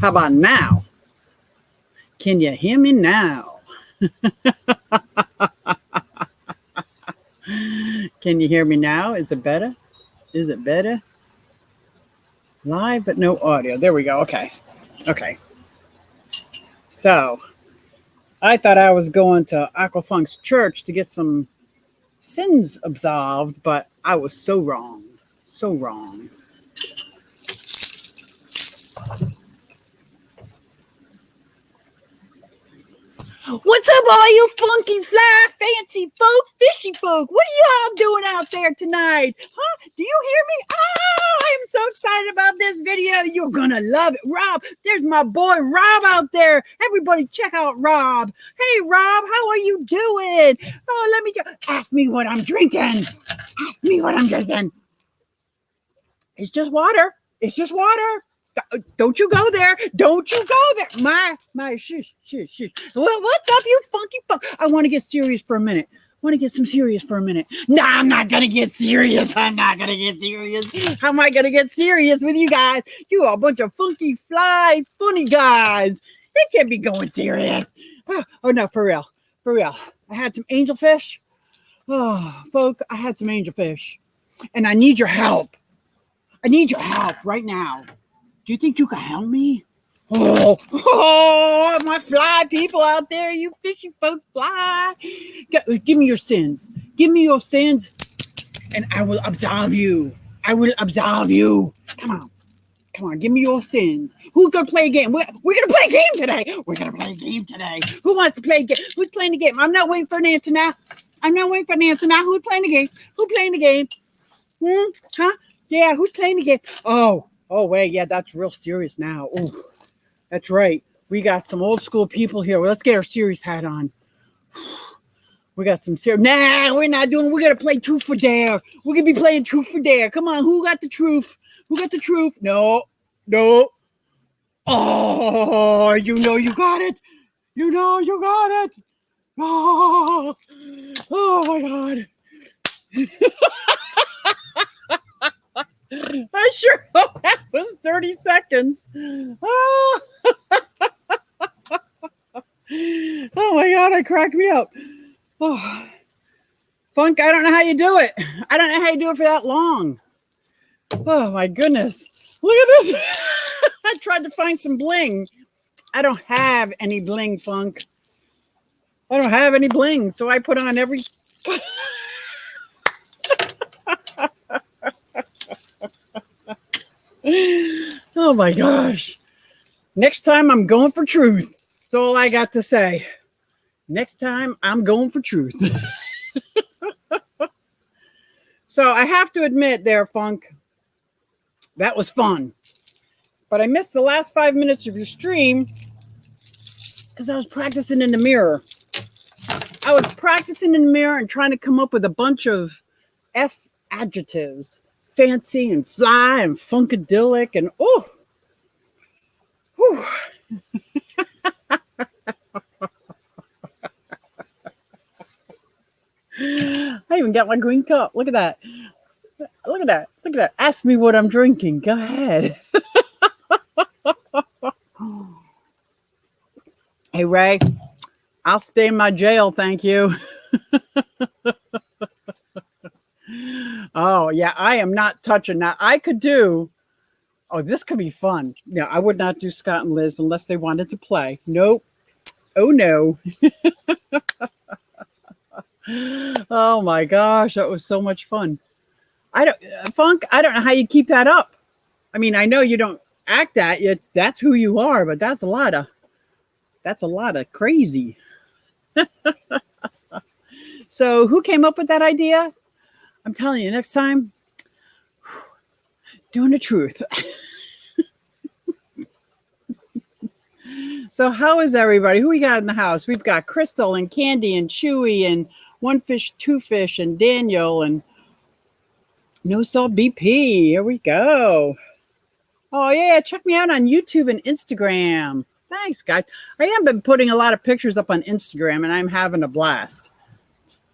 How about now? Can you hear me now? Can you hear me now? Is it better? Is it better? Live but no audio. There we go. Okay. Okay. So I thought I was going to Aquafunk's church to get some sins absolved, but I was so wrong. So wrong. What's up, all you funky, fly, fancy folk, fishy folk? What are you all doing out there tonight? Huh? Do you hear me? Oh, I'm so excited about this video. You're gonna love it. Rob, there's my boy Rob out there. Everybody check out Rob. Hey, Rob, how are you doing? Oh, let me ask me what I'm drinking. Ask me what I'm drinking. It's just water. It's just water. Don't you go there. Don't you go there. My, shush. Well, what's up, you funky fuck? I want to get serious for a minute. Nah, I'm not going to get serious. How am I going to get serious with you guys? You are a bunch of funky, fly, funny guys. It can't be going serious. Oh, no, for real. I had some angelfish. Oh, folk, I had some angelfish. And I need your help. Right now. Do you think you can help me? Oh, my fly people out there, you fishy folk fly. Give me your sins. And I will absolve you. Come on, give me your sins. Who's going to play a game? We're going to play a game today. Who wants to play a game? Who's playing the game? I'm not waiting for an answer now. Who's playing the game? Huh? Yeah, who's playing the game? Oh, wait, yeah, that's real serious now. Oh, that's right. We got some old school people here. Well, let's get our serious hat on. We got some serious. Nah, we're not doing. We're gonna play Truth or Dare. We're gonna be playing Truth or Dare. Come on, who got the truth? No. Oh, you know you got it. Oh my God. I sure hope that was 30 seconds. Oh. Oh my God, it cracked me up. Oh. Funk, I don't know how you do it. I don't know how you do it for that long. Oh my goodness. Look at this. I tried to find some bling. I don't have any bling, Funk. I don't have any bling, so I put on every... Oh my gosh. Next time I'm going for truth. That's all I got to say. Next time I'm going for truth. So I have to admit there, Funk, that was fun. But I missed the last 5 minutes of your stream because I was practicing in the mirror. And trying to come up with a bunch of F adjectives. Fancy and fly and funkadelic and I even got my green cup. Look at that. Ask me what I'm drinking. Go ahead. Hey, Ray, I'll stay in my jail. Thank you. Oh, yeah, I am not touching that. I could do. Oh, this could be fun. No, I would not do Scott and Liz unless they wanted to play. Nope. Oh, no. Oh, my gosh. That was so much fun. Funk, I don't know how you keep that up. I mean, I know you don't act that. That's who you are, but that's a lot of crazy. So who came up with that idea? I'm telling you, next time, doing the truth. So how is everybody? Who we got in the house? We've got Crystal and Candy and Chewy and One Fish, Two Fish and Daniel and No Salt BP. Here we go. Oh, yeah. Check me out on YouTube and Instagram. Thanks, guys. I have been putting a lot of pictures up on Instagram, and I'm having a blast.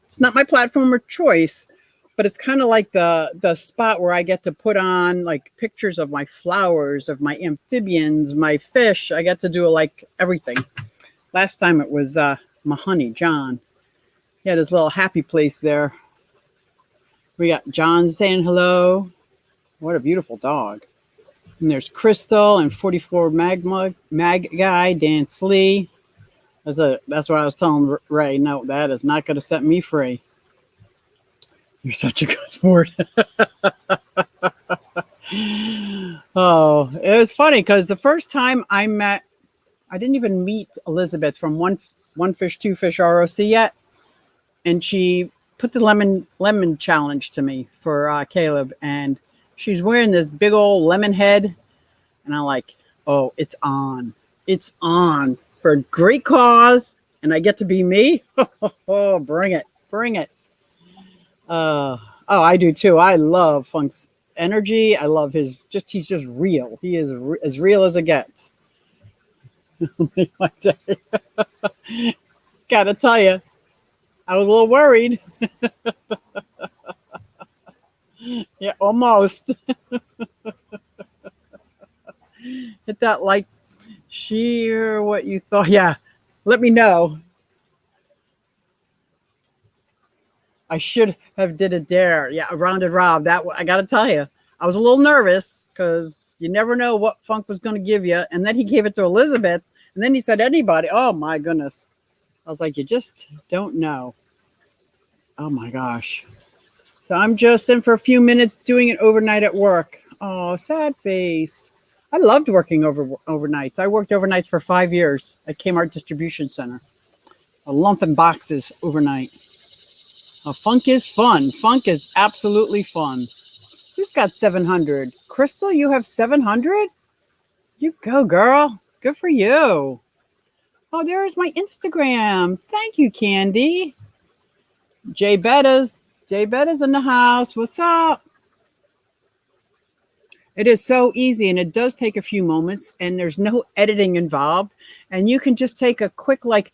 It's not my platform of choice, but it's kind of like the spot where I get to put on like pictures of my flowers, of my amphibians, my fish. I get to do like everything. Last time it was my honey, John. He had his little happy place there. We got John saying hello. What a beautiful dog. And there's Crystal and 44 Mag Guy, Dan Slee. That's what I was telling Ray. No, that is not going to set me free. You're such a good sport. Oh, it was funny because the first time I didn't even meet Elizabeth from One Fish, Two Fish ROC yet. And she put the lemon challenge to me for Caleb. And she's wearing this big old lemon head. And I'm like, oh, it's on. It's on for a great cause. And I get to be me. Oh, bring it. Bring it. Oh, I do too. I love Funk's energy. I love he's just real. He is as real as it gets. Gotta tell you, I was a little worried. Yeah, almost. Hit that like, share what you thought. Yeah, let me know. I should have did a dare. Yeah, a rounded Rob. That I got to tell you, I was a little nervous because you never know what Funk was going to give you. And then he gave it to Elizabeth, and then he said anybody. Oh my goodness! I was like, you just don't know. Oh my gosh! So I'm just in for a few minutes doing it overnight at work. Oh, sad face. I loved working overnights. I worked overnights for 5 years at Kmart Distribution Center. A lump in boxes overnight. Funk is fun. Funk is absolutely fun. Who's got 700? Crystal, you have 700? You go, girl. Good for you. Oh, there's my Instagram. Thank you, Candy. Jay Betta's in the house. What's up? It is so easy, and it does take a few moments, and there's no editing involved. And you can just take a quick, like,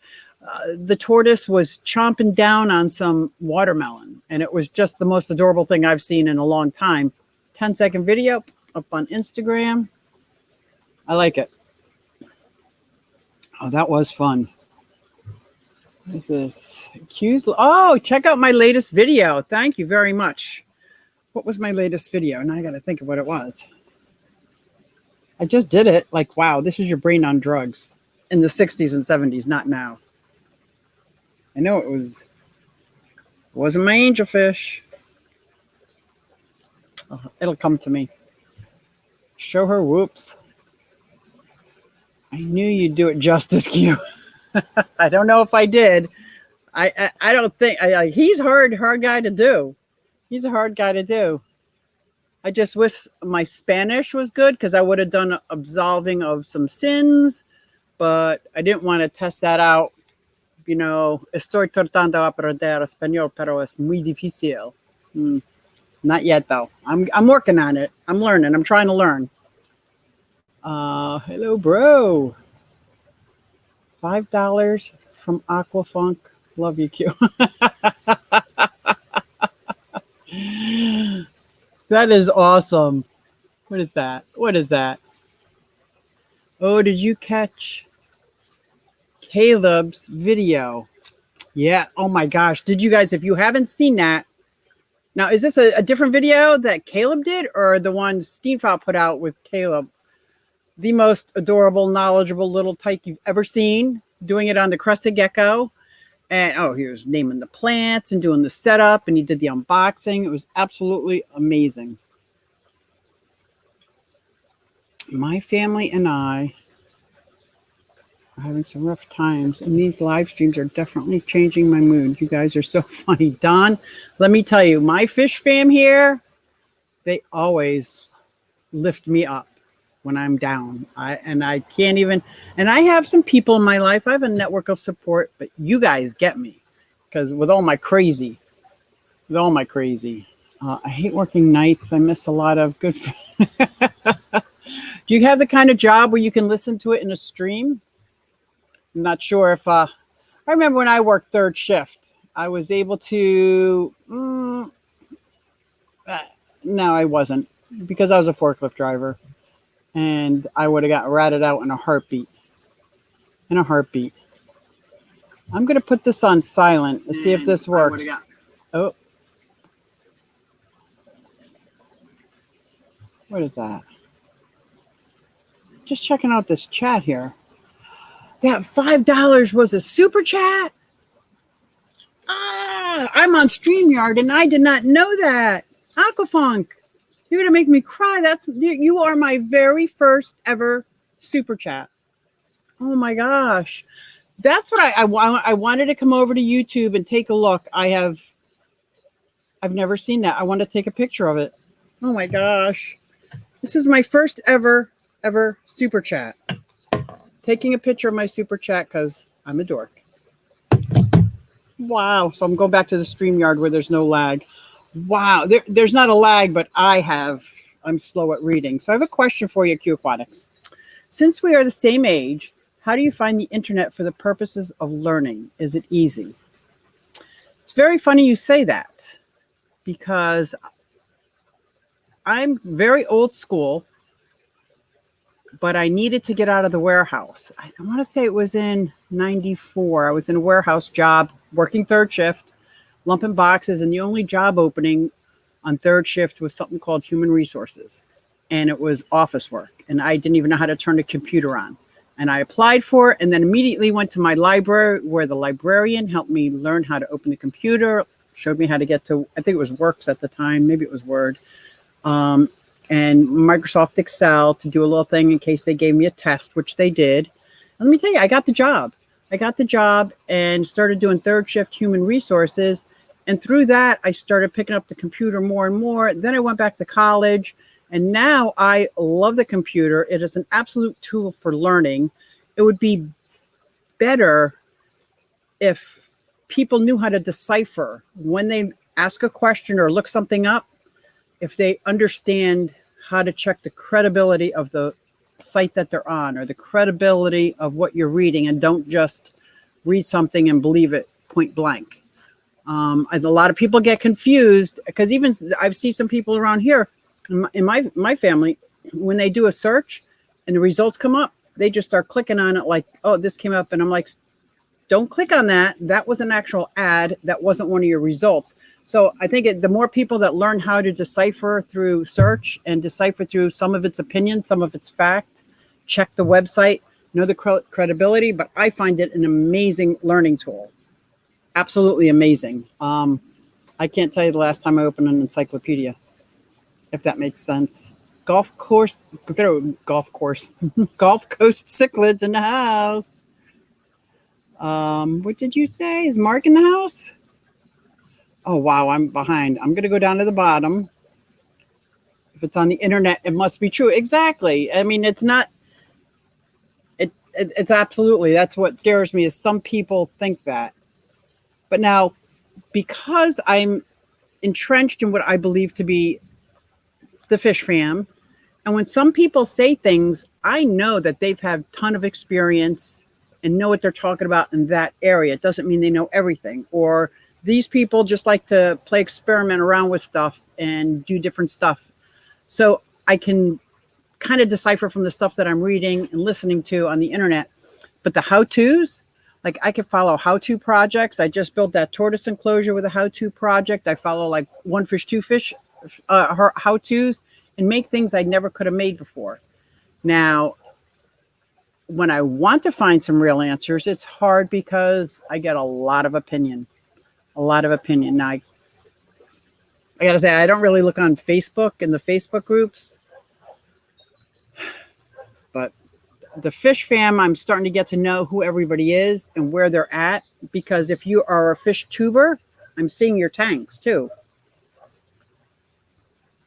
the tortoise was chomping down on some watermelon, and it was just the most adorable thing I've seen in a long time. 10-second video up on Instagram. I like it. Oh, that was fun. What is this? Oh, check out my latest video. Thank you very much. What was my latest video? Now I got to think of what it was. I just did it. Like, wow, this is your brain on drugs in the 60s and 70s, not now. I know it wasn't my angelfish. Oh, it'll come to me. Show her whoops. I knew you'd do it justice, Q. I don't know if I did. I don't think he's hard guy to do. He's a hard guy to do. I just wish my Spanish was good because I would have done absolving of some sins, but I didn't want to test that out. You know, estoy tratando de aprender español, pero es muy difícil. Not yet, though. I'm working on it. I'm learning. I'm trying to learn. Hello, bro. $5 from Aquafunk. Love you, Q. That is awesome. What is that? What is that? Oh, did you catch Caleb's video? Yeah. Oh my gosh. Did you guys, if you haven't seen that, now is this a different video that Caleb did or the one Steenfeld put out with Caleb? The most adorable, knowledgeable little tyke you've ever seen, doing it on the crested gecko. And he was naming the plants and doing the setup, and he did the unboxing. It was absolutely amazing. My family and I are having some rough times, and these live streams are definitely changing my mood. You guys are so funny. Don, let me tell you, my fish fam here, they always lift me up when I'm down. I can't even, and I have some people in my life. I have a network of support, but you guys get me because with all my crazy, I hate working nights. I miss a lot of good. Do you have the kind of job where you can listen to it in a stream? I'm not sure if, I remember when I worked third shift, I was able to, No, I wasn't, because I was a forklift driver, and I would have got ratted out in a heartbeat. In a heartbeat. I'm going to put this on silent to see if this works. Oh. What is that? Just checking out this chat here. That $5 was a super chat? Ah, I'm on StreamYard and I did not know that. Aquafunk, you're going to make me cry. You are my very first ever super chat. Oh my gosh. That's what I wanted to come over to YouTube and take a look. I've never seen that. I want to take a picture of it. Oh my gosh. This is my first ever super chat. Taking a picture of my super chat because I'm a dork. Wow. So I'm going back to the StreamYard where there's no lag. Wow. There's not a lag, but I'm slow at reading. So I have a question for you, Q Aquatics. Since we are the same age, how do you find the internet for the purposes of learning? Is it easy? It's very funny you say that, because I'm very old school, but I needed to get out of the warehouse. I want to say it was in 94. I was in a warehouse job, working third shift, lumping boxes, and the only job opening on third shift was something called human resources, and it was office work, and I didn't even know how to turn the computer on. And I applied for it, and then immediately went to my library, where the librarian helped me learn how to open the computer, showed me how to get to, I think it was Works at the time, maybe it was Word, and Microsoft Excel to do a little thing in case they gave me a test, which they did. And let me tell you, I got the job. I got the job and started doing third shift human resources. And through that, I started picking up the computer more and more. Then I went back to college. And now I love the computer. It is an absolute tool for learning. It would be better if people knew how to decipher when they ask a question or look something up, if they understand how to check the credibility of the site that they're on or the credibility of what you're reading, and don't just read something and believe it point blank. A lot of people get confused, because even I've seen some people around here in my family, when they do a search and the results come up, they just start clicking on it like, oh, this came up. And I'm like, don't click on that. That was an actual ad. That wasn't one of your results. So I think the more people that learn how to decipher through search and decipher through some of its opinion, some of its fact, check the website, know the credibility, but I find it an amazing learning tool. Absolutely amazing. I can't tell you the last time I opened an encyclopedia, if that makes sense. Golf Coast Cichlids in the house. What did you say? Is Mark in the house? Oh, wow, I'm behind. I'm going to go down to the bottom. If it's on the internet, it must be true. Exactly. I mean, it's not. It's absolutely. That's what scares me, is some people think that. But now, because I'm entrenched in what I believe to be the fish fam, and when some people say things, I know that they've had a ton of experience and know what they're talking about in that area. It doesn't mean they know everything. Or these people just like to experiment around with stuff and do different stuff. So I can kind of decipher from the stuff that I'm reading and listening to on the internet. But the how-tos, like I can follow how-to projects. I just built that tortoise enclosure with a how-to project. I follow like one fish, two fish how-tos, and make things I never could have made before. Now, when I want to find some real answers, it's hard because I get a lot of opinion. Now, I got to say, I don't really look on Facebook and the Facebook groups. But the fish fam, I'm starting to get to know who everybody is and where they're at. Because if you are a fish tuber, I'm seeing your tanks too.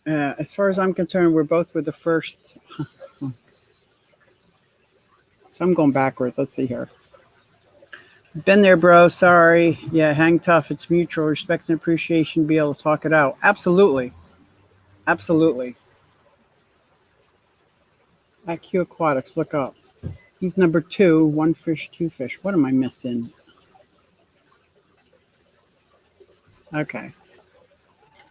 As far as I'm concerned, we're both with the first. So I'm going backwards. Let's see here. Been there, bro. Sorry. Yeah, hang tough. It's mutual respect and appreciation. Be able to talk it out. Absolutely. Absolutely. IQ Aquatics, look up. He's number 2, one fish, two fish. What am I missing? Okay.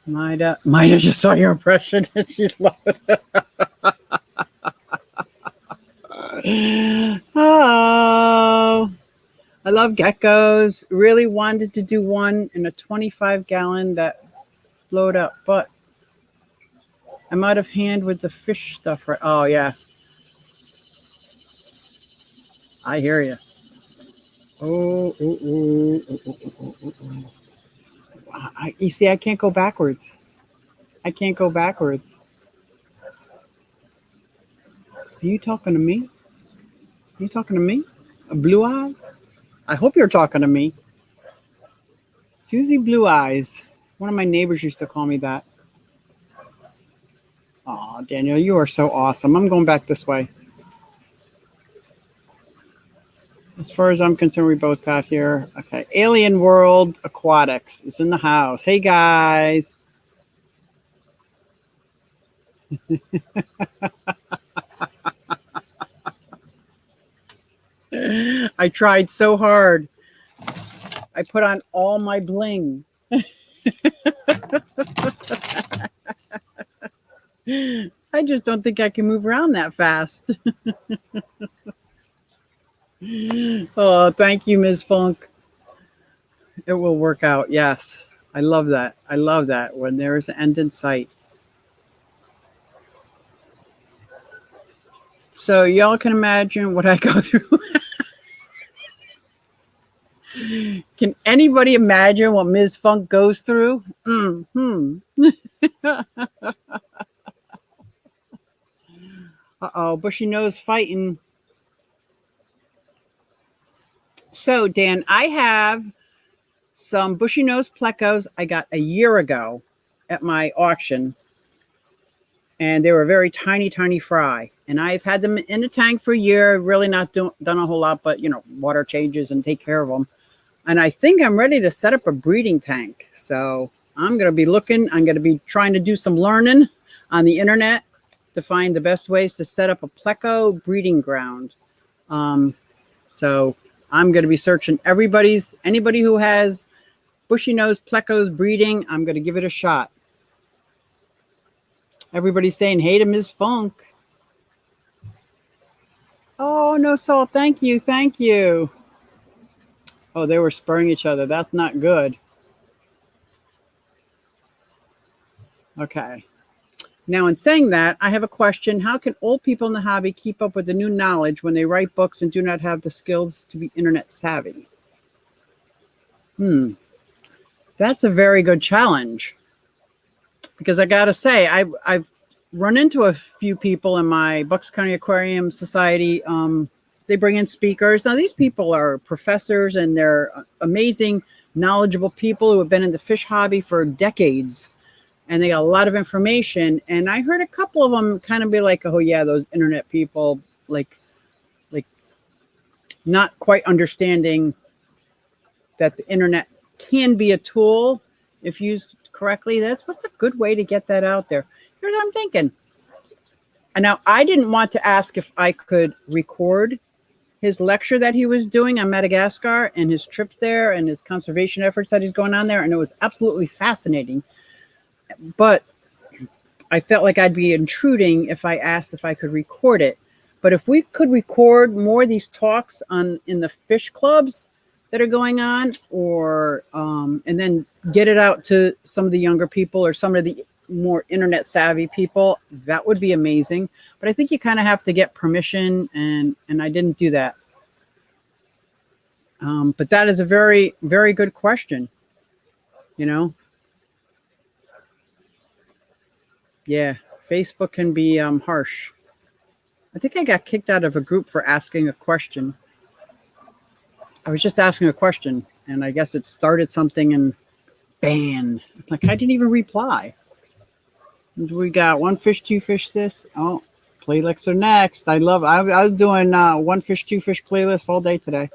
Maida just saw your impression and she's loving it. Oh, I love geckos. Really wanted to do one in a 25-gallon that flowed up, but I'm out of hand with the fish stuff. Right? Oh, yeah. I hear you. Oh, ooh, ooh, ooh, ooh, ooh, ooh. You see, I can't go backwards. I can't go backwards. Are you talking to me? Are you talking to me? Blue eyes? I hope you're talking to me. Suzy Blue Eyes. One of my neighbors used to call me that. Oh, Daniel, you are so awesome. I'm going back this way. As far as I'm concerned, we both got here. Okay. Alien World Aquatics is in the house. Hey, guys. I tried so hard. I put on all my bling. I just don't think I can move around that fast. Oh, thank you, Ms. Funk. It will work out. Yes. I love that. I love that when there is an end in sight. So y'all can imagine what I go through. Can anybody imagine what Ms. Funk goes through? Uh-oh, bushy nose fighting. So, Dan, I have some bushy nose plecos I got a year ago at my auction. And they were very tiny, tiny fry. And I've had them in a tank for a year, really not done a whole lot, but, water changes and take care of them. And I think I'm ready to set up a breeding tank. So I'm going to be I'm going to be trying to do some learning on the internet to find the best ways to set up a pleco breeding ground. So I'm going to be searching anybody who has bushy nose plecos breeding. I'm going to give it a shot. Everybody's saying, hey to Ms. Funk. Oh, no salt. Thank you. Thank you. Oh, they were spurring each other. That's not good. Okay. Now, in saying that, I have a question. How can old people in the hobby keep up with the new knowledge when they write books and do not have the skills to be internet savvy? That's a very good challenge. Because I got to say, I've run into a few people in my Bucks County Aquarium Society. They bring in speakers. Now, these people are professors and they're amazing, knowledgeable people who have been in the fish hobby for decades. And they got a lot of information. And I heard a couple of them kind of be like, oh, yeah, those internet people, like not quite understanding that the internet can be a tool if used correctly. What's a good way to get that out there? Here's what I'm thinking. And now I didn't want to ask if I could record his lecture that he was doing on Madagascar and his trip there and his conservation efforts that he's going on there. And it was absolutely fascinating. But I felt like I'd be intruding if I asked if I could record it. But if we could record more of these talks in the fish clubs that are going on, or and then get it out to some of the younger people or some of the more internet savvy people, that would be amazing. But I think you kind of have to get permission, and I didn't do that. But that is a very, very good question. Yeah, Facebook can be harsh. I think I got kicked out of a group for asking a question. I was just asking a question, and I guess it started something and banned. Like, I didn't even reply. We got one fish, two fish, this. Oh, playlists are next. I was doing one fish, two fish playlist all day today.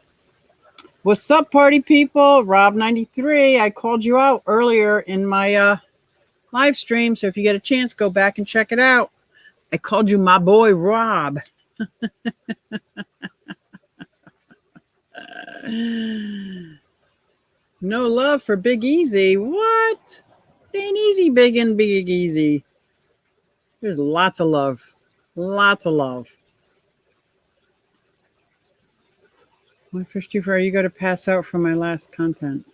What's up, party people? Rob93. I called you out earlier in my live stream, so if you get a chance, go back and check it out. I called you my boy, Rob. No love for Big Easy. What? Ain't easy, big and big easy. There's lots of love. Lots of love. One fish too far. You got to pass out from my last content.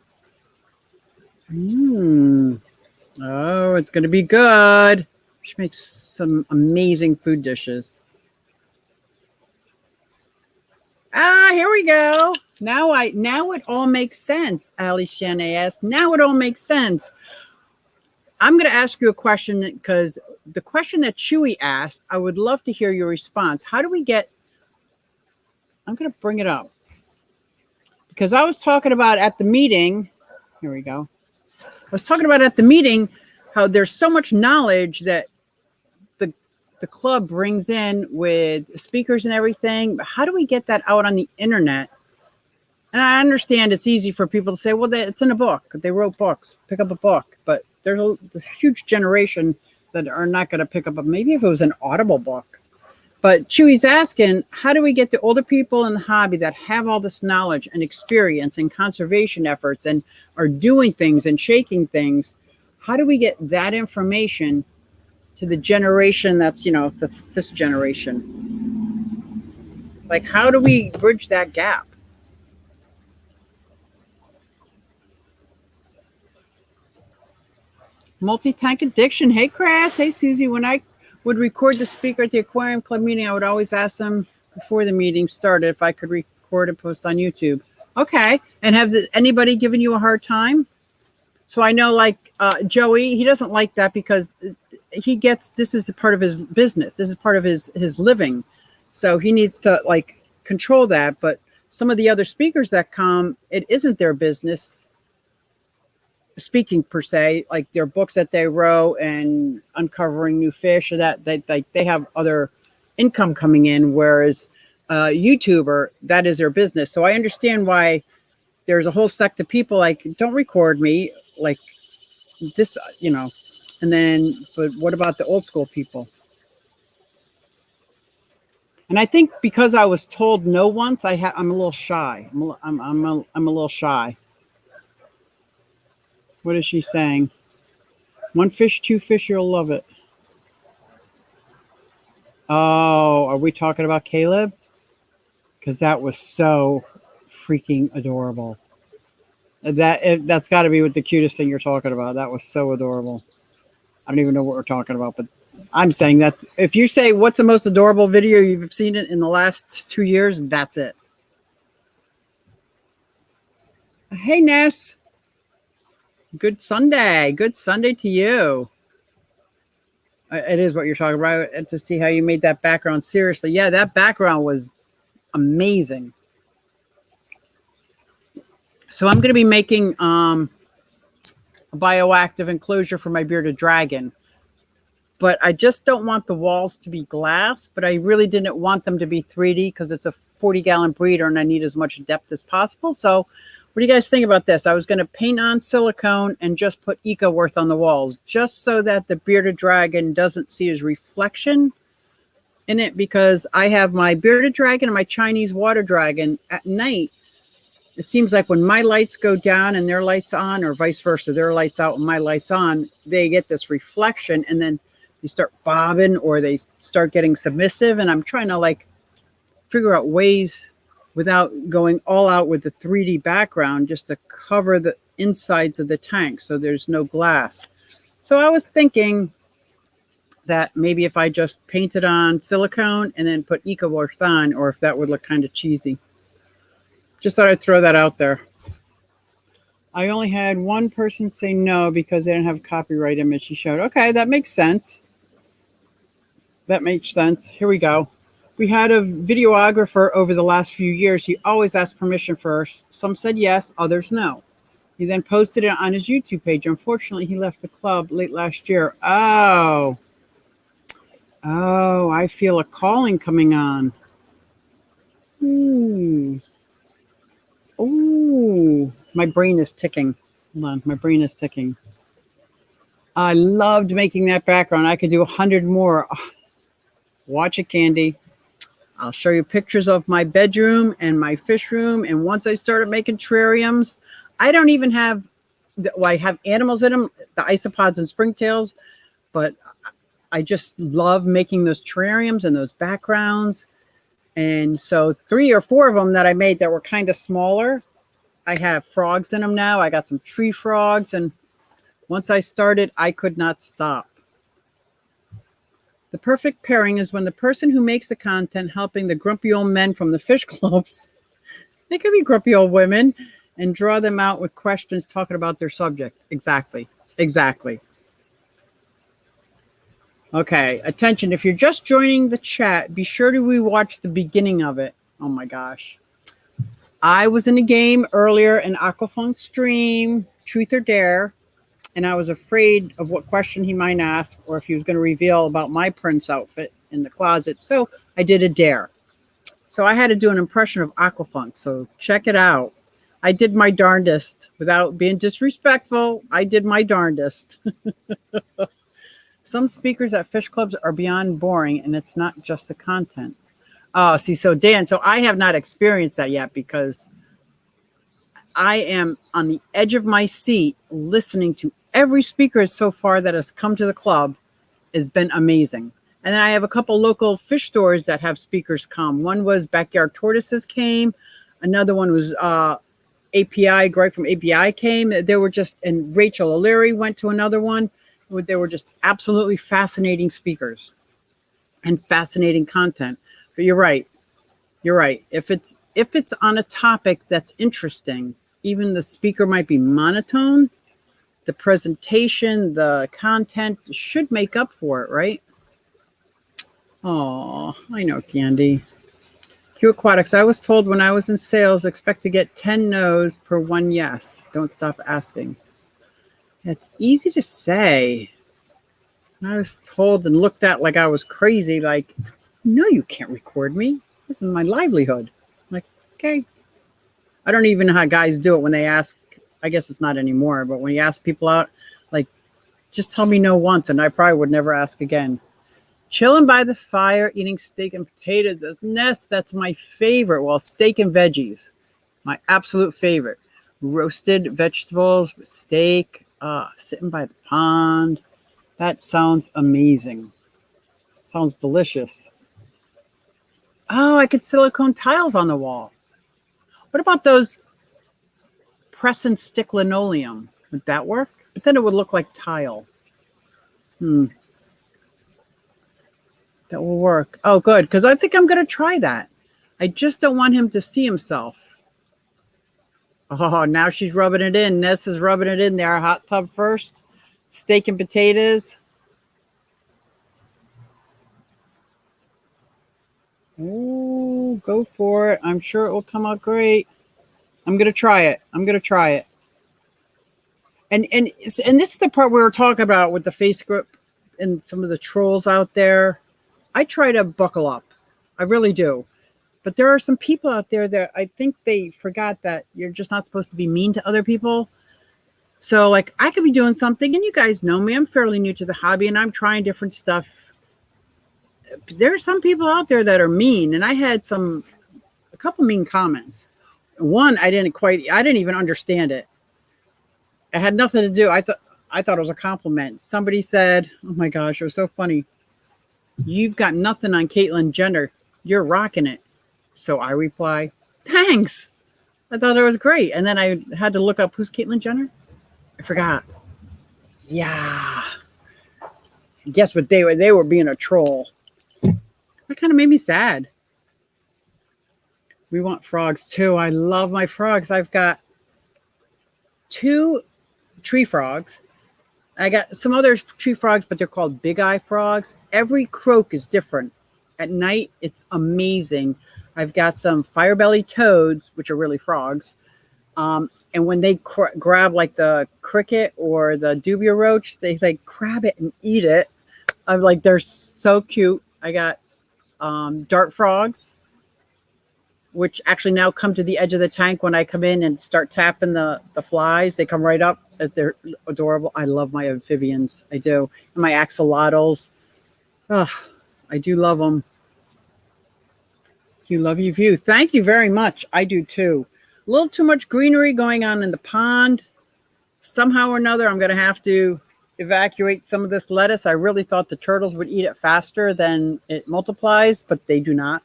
Oh, it's going to be good. She makes some amazing food dishes. Here we go. Now it all makes sense. Ali Shanae asked. Now it all makes sense. I'm going to ask you a question because the question that Chewy asked, I would love to hear your response. How do we get? I'm going to bring it up because I was talking about at the meeting. Here we go. I was talking about at the meeting how there's so much knowledge that the club brings in with speakers and everything. But how do we get that out on the internet? And I understand it's easy for people to say, well, it's in a book. They wrote books. Pick up a book. But there's a huge generation that are not going to pick up maybe if it was an Audible book. But Chewy's asking, how do we get the older people in the hobby that have all this knowledge and experience and conservation efforts and are doing things and shaking things? How do we get that information to the generation that's, this generation? Like, how do we bridge that gap? Multi-tank addiction. Hey, Crass. Hey, Suzy. When I would record the speaker at the Aquarium Club meeting, I would always ask them before the meeting started if I could record and post on YouTube. Okay. And have anybody given you a hard time? So I know, like Joey, he doesn't like that because he gets this is a part of his business. This is part of his living. So he needs to control that. But some of the other speakers that come, it isn't their business speaking per se, like their books that they wrote and uncovering new fish, or that they have other income coming in, whereas YouTuber, that is their business. So I understand why there's a whole sect of people like, don't record me like this, and then, but what about the old school people? And I think because I was told no once, I'm a little shy. I'm a little shy. What is she saying? One fish, two fish, you'll love it. Oh, are we talking about Caleb? Because that was so freaking adorable. That's got to be the cutest thing you're talking about. That was so adorable. I don't even know what we're talking about, but I'm saying that if you say what's the most adorable video you've seen in the last 2 years, that's it. Hey, Ness. Good Sunday. Good Sunday to you. It is what you're talking about. And to see how you made that background. Seriously. Yeah, that background was amazing. So I'm going to be making a bioactive enclosure for my bearded dragon. But I just don't want the walls to be glass, but I really didn't want them to be 3D because it's a 40-gallon breeder and I need as much depth as possible. So what do you guys think about this? I was going to paint on silicone and just put EcoWorth on the walls, just so that the bearded dragon doesn't see his reflection in it, because I have my bearded dragon and my Chinese water dragon at night. It seems like when my lights go down and their lights on, or vice versa, their lights out and my lights on, they get this reflection and then they start bobbing or they start getting submissive. And I'm trying to figure out ways without going all out with the 3D background, just to cover the insides of the tank so there's no glass. So I was thinking that maybe if I just painted on silicone and then put EcoWorth on, or if that would look kind of cheesy. Just thought I'd throw that out there. I only had one person say no because they didn't have a copyright image she showed. Okay, that makes sense. That makes sense. Here we go. We had a videographer over the last few years. He always asked permission first. Some said yes, others no. He then posted it on his YouTube page. Unfortunately, he left the club late last year. Oh, I feel a calling coming on. Ooh, my brain is ticking. Hold on, my brain is ticking. I loved making that background. I could do 100 more. Oh, watch it, Candy. I'll show you pictures of my bedroom and my fish room. And once I started making terrariums, I don't even have Well, I have animals in them, the isopods and springtails, but I just love making those terrariums and those backgrounds. And so 3 or 4 of them that I made that were kind of smaller, I have frogs in them now. I got some tree frogs, and once I started, I could not stop. The perfect pairing is when the person who makes the content helping the grumpy old men from the fish clubs, they could be grumpy old women, and draw them out with questions talking about their subject. Exactly. Exactly. Okay, attention. If you're just joining the chat, be sure to rewatch the beginning of it. Oh my gosh. I was in a game earlier in Aquafunk stream, Truth or Dare, and I was afraid of what question he might ask or if he was going to reveal about my Prince outfit in the closet. So I did a dare. So I had to do an impression of Aquafunk. So check it out. I did my darndest without being disrespectful. I did my darndest. Some speakers at fish clubs are beyond boring, and it's not just the content. Oh, see, so Dan, so I have not experienced that yet because I am on the edge of my seat listening to every speaker so far that has come to the club. Has been amazing. And then I have a couple local fish stores that have speakers come. One was Backyard Tortoises came. Another one was API, Greg from API came. They were just, and Rachel O'Leary went to another one. They were just absolutely fascinating speakers and fascinating content. But you're right. You're right. If it's on a topic that's interesting, even the speaker might be monotone, the presentation, the content should make up for it, right? Oh, I know, Candy. Q Aquatics. I was told when I was in sales, expect to get 10 no's per 1 yes. Don't stop asking. It's easy to say. I was told and looked at like I was crazy, like, no, you can't record me. This is my livelihood. I'm like, okay. I don't even know how guys do it when they ask. I guess it's not anymore, but when you ask people out, like, just tell me no once, and I probably would never ask again. Chilling by the fire, eating steak and potatoes. Ness, that's my favorite. Well, steak and veggies, my absolute favorite. Roasted vegetables with steak, sitting by the pond. That sounds amazing. Sounds delicious. Oh, I could silicone tiles on the wall. What about those press and stick linoleum? Would that work? But then it would look like tile. That will work. Oh, good, because I think I'm going to try that. I just don't want him to see himself. Oh, now she's rubbing it in. Ness is rubbing it in there. Hot tub first. Steak and potatoes. Oh, go for it. I'm sure it will come out great. I'm going to try it. And this is the part we were talking about with the face grip and some of the trolls out there. I try to buckle up. I really do. But there are some people out there that I think they forgot that you're just not supposed to be mean to other people. So, like, I could be doing something, and you guys know me. I'm fairly new to the hobby, and I'm trying different stuff. There are some people out there that are mean, and I had a couple mean comments. One, I didn't even understand it. It had nothing to do. I thought it was a compliment. Somebody said, "Oh my gosh, it was so funny. You've got nothing on Caitlyn Jenner. You're rocking it." So I reply, "Thanks. I thought it was great." And then I had to look up who's Caitlyn Jenner. I forgot. Yeah. Guess what? They were being a troll. That kind of made me sad. We want frogs too. I love my frogs. I've got 2 tree frogs. I got some other tree frogs, but they're called big eye frogs. Every croak is different. At night, it's amazing. I've got some fire belly toads, which are really frogs. And when they grab like the cricket or the dubia roach, they like grab it and eat it. I'm like, they're so cute. I got dart frogs, which actually now come to the edge of the tank when I come in and start tapping the flies. They come right up. They're adorable. I love my amphibians. I do. And my axolotls. Oh, I do love them. You love your view. Thank you very much. I do too. A little too much greenery going on in the pond. somehow or another, I'm going to have to evacuate some of this lettuce. I really thought the turtles would eat it faster than it multiplies, but they do not.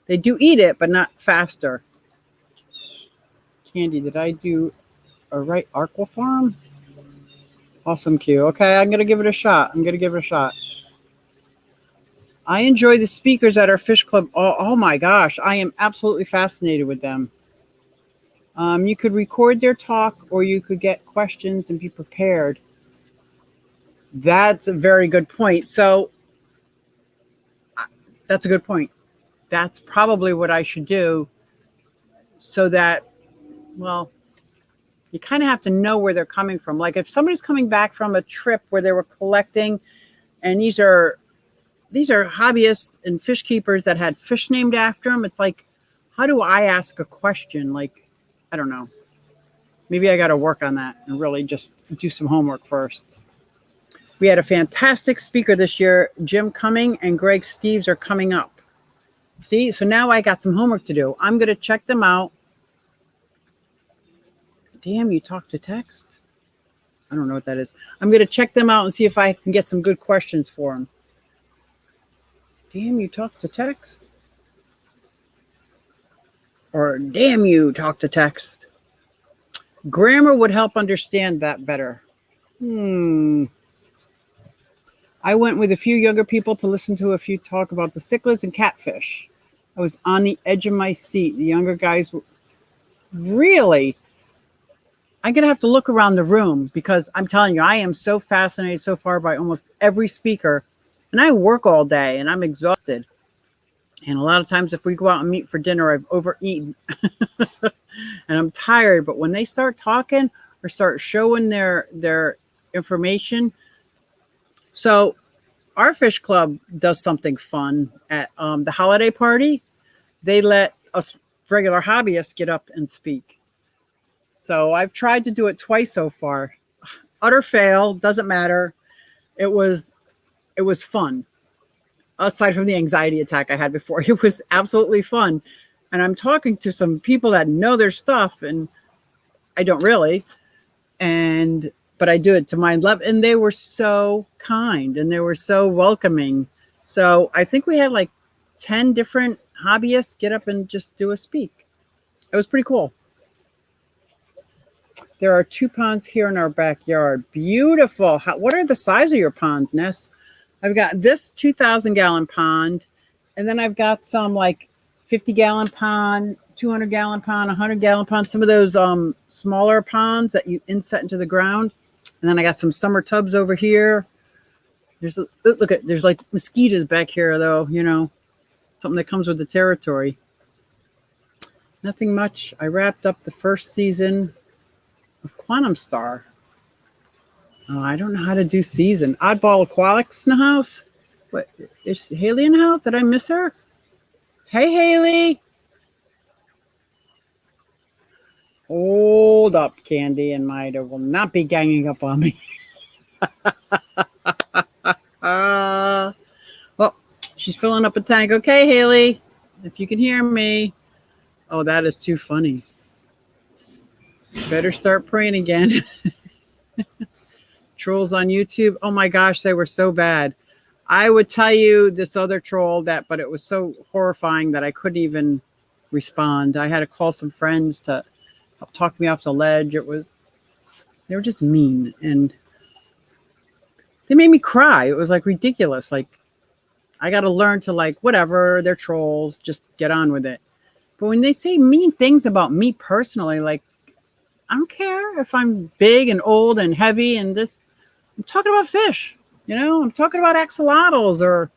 They do eat it, but not faster. Candy, did I do a right aqua farm? Awesome, Q. Okay, I'm going to give it a shot. I enjoy the speakers at our fish club. Oh my gosh, I am absolutely fascinated with them. You could record their talk, or you could get questions and be prepared. That's a very good point. So that's a good point. That's probably what I should do, so that, well, you kind of have to know where they're coming from. Like if somebody's coming back from a trip where they were collecting, and these are hobbyists and fish keepers that had fish named after them. It's like, how do I ask a question? Like, I don't know. Maybe I got to work on that and really just do some homework first. We had a fantastic speaker this year. Jim Cumming and Greg Steves are coming up. See, so now I got some homework to do. I'm going to check them out. Damn, you talk to text? I don't know what that is. I'm going to check them out and see if I can get some good questions for them. Damn, you talk to text? Or damn, you talk to text? Grammar would help understand that better. I went with a few younger people to listen to a few talk about the cichlids and catfish. I was on the edge of my seat. The younger guys were... Really? I'm going to have to look around the room, because I'm telling you, I am so fascinated so far by almost every speaker. And I work all day and I'm exhausted. And a lot of times if we go out and meet for dinner, I've overeaten and I'm tired. But when they start talking or start showing their information. So our fish club does something fun at the holiday party. They let us regular hobbyists get up and speak. So I've tried to do it twice so far. Utter fail, doesn't matter. It was fun. Aside from the anxiety attack I had before, it was absolutely fun. And I'm talking to some people that know their stuff, and I don't really. But I do it to my level. And they were so kind and they were so welcoming. So I think we had like 10 different hobbyists get up and just do a speak. It was pretty cool. There are 2 ponds here in our backyard. Beautiful. What are the size of your ponds, Ness? I've got this 2,000-gallon pond, and then I've got some like 50-gallon pond, 200-gallon pond, 100-gallon pond, some of those smaller ponds that you inset into the ground. And then I got some summer tubs over here. There's like mosquitoes back here, though, you know, something that comes with the territory. Nothing much. I wrapped up the first season of Quantum Star. Oh, I don't know how to do season. Oddball Aquatics in the house. What, is Haley in the house? Did I miss her? Hey, Haley. Hold up, Candy and Mida will not be ganging up on me. Well, she's filling up a tank. Okay, Haley, if you can hear me. Oh, that is too funny. Better start praying again. Trolls on YouTube. Oh my gosh, they were so bad. I would tell you this other troll but it was so horrifying that I couldn't even respond. I had to call some friends to help talk me off the ledge. They were just mean, and they made me cry. It was like ridiculous. Like, I got to learn to, like, whatever, they're trolls, just get on with it. But when they say mean things about me personally, like, I don't care if I'm big and old and heavy and this. I'm talking about fish, you know. I'm talking about axolotls, or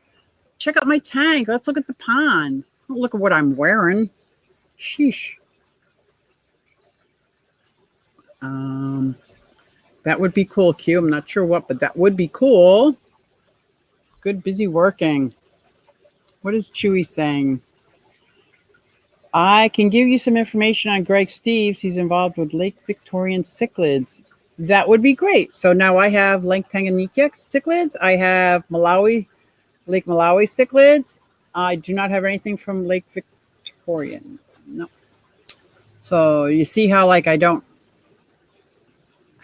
check out my tank. Let's look at the pond. Don't look at what I'm wearing. Sheesh. That would be cool, Q. I'm not sure what, but that would be cool. Good, busy working. What is Chewy saying? I can give you some information on Greg Steves. He's involved with Lake Victorian cichlids. That would be great. So now I have Lake Tanganyika cichlids. I have Lake Malawi cichlids. I do not have anything from Lake Victorian. No. So you see how, like, I don't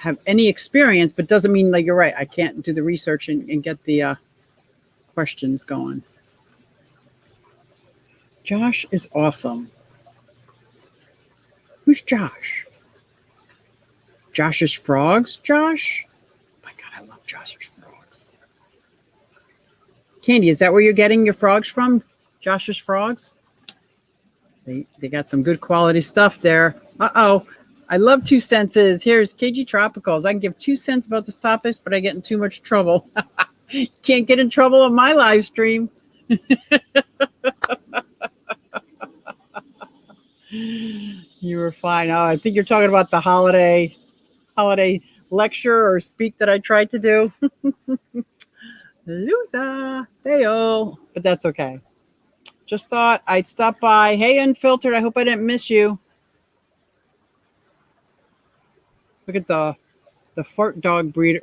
have any experience, but doesn't mean like you're right. I can't do the research and get the questions going. Josh is awesome. Who's Josh? Josh's Frogs? Josh? Oh my God, I love Josh's Frogs. Candy, is that where you're getting your frogs from? Josh's Frogs? They got some good quality stuff there. Uh-oh. I love 2 senses. Here's KG Tropicals. I can give 2 cents about this topic, but I get in too much trouble. Can't get in trouble on my live stream. You were fine. Oh, I think you're talking about the holiday lecture or speak that I tried to do. Loser. Hey-oh. But that's okay. Just thought I'd stop by. Hey, Unfiltered. I hope I didn't miss you. Look at the fart dog breeder.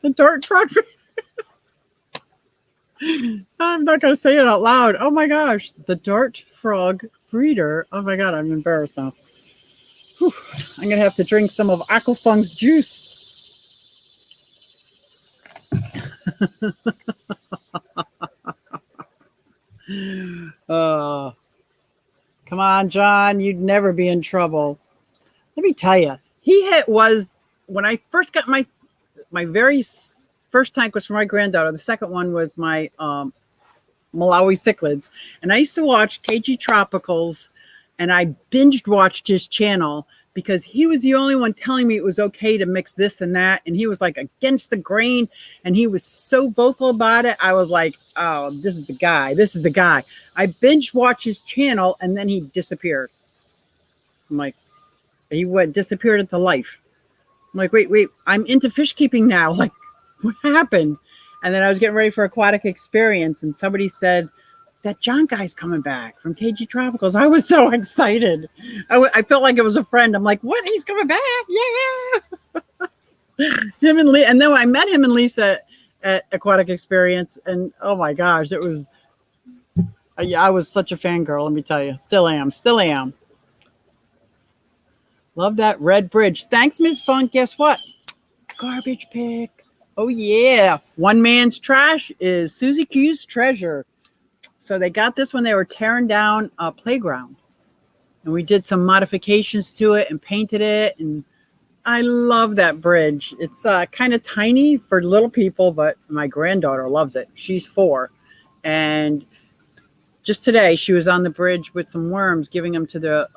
The dart frog breeder. I'm not going to say it out loud. Oh my gosh. The dart frog breeder. Oh my God. I'm embarrassed now. Whew. I'm going to have to drink some of Aquafung's juice. Come on, John. You'd never be in trouble. Let me tell you, was when I first got my very first tank was for my granddaughter. The second one was my Malawi cichlids, and I used to watch KG Tropicals, and I binged watched his channel because he was the only one telling me it was okay to mix this and that, and he was like against the grain, and he was so vocal about it. I was like, oh, this is the guy. This is the guy. I binge watched his channel, and then he disappeared. I'm like, he disappeared into life. I'm like, wait, I'm into fish keeping now. Like, what happened? And then I was getting ready for Aquatic Experience, and somebody said, that John guy's coming back from KG Tropicals. I was so excited. I felt like it was a friend. I'm like, what? He's coming back? Yeah. Him and Lee. And then I met him and Lisa at Aquatic Experience. And oh my gosh, it was, I was such a fangirl, let me tell you. Still am. Love that red bridge. Thanks, Ms. Funk. Guess what? Garbage pick. Oh, yeah. One man's trash is Suzy Q's treasure. So they got this when they were tearing down a playground. And we did some modifications to it and painted it. And I love that bridge. It's kind of tiny for little people, but my granddaughter loves it. She's 4. And just today, she was on the bridge with some worms, giving them to the